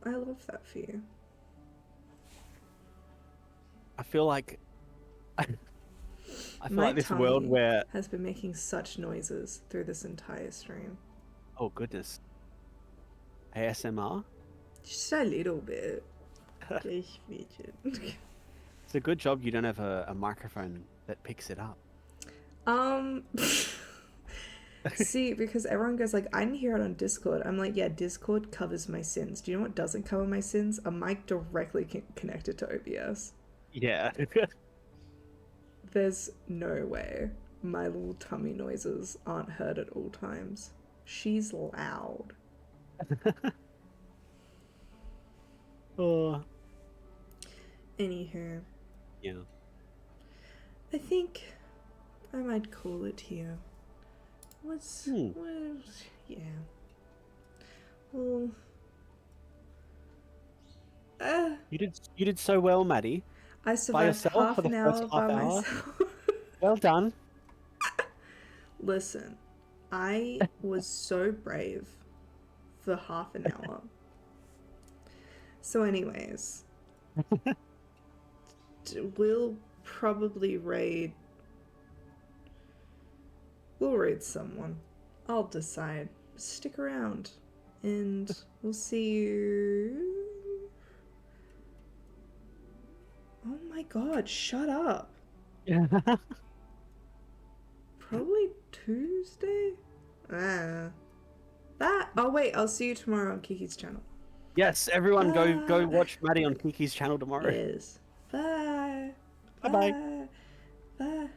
I love that for you. I feel like I feel My like this world tummy where has been making such noises through this entire stream. oh goodness, ASMR. Just a little bit. Just fidget. It's a good job you don't have a microphone that picks it up. See, because everyone goes like, I didn't hear it on Discord. I'm like, yeah, Discord covers my sins. Do you know what doesn't cover my sins? A mic directly connected to OBS. Yeah. There's no way my little tummy noises aren't heard at all times. She's loud. Oh. Anywho. Yeah. I think I might call it here. Yeah. Well, You did so well, Maddie. I survived yourself half for the an first hour half by hour? myself. Well done. Listen, I was so brave for half an hour. So anyways, we'll probably raid... We'll raid someone. I'll decide. Stick around. And we'll see you... Oh my god, shut up. Yeah. Probably Tuesday? Oh wait, I'll see you tomorrow on Kiki's channel. Yes, everyone go Bye. watch Maddie on Kiki's channel tomorrow. Yes. Bye. Bye-bye. Bye. Bye.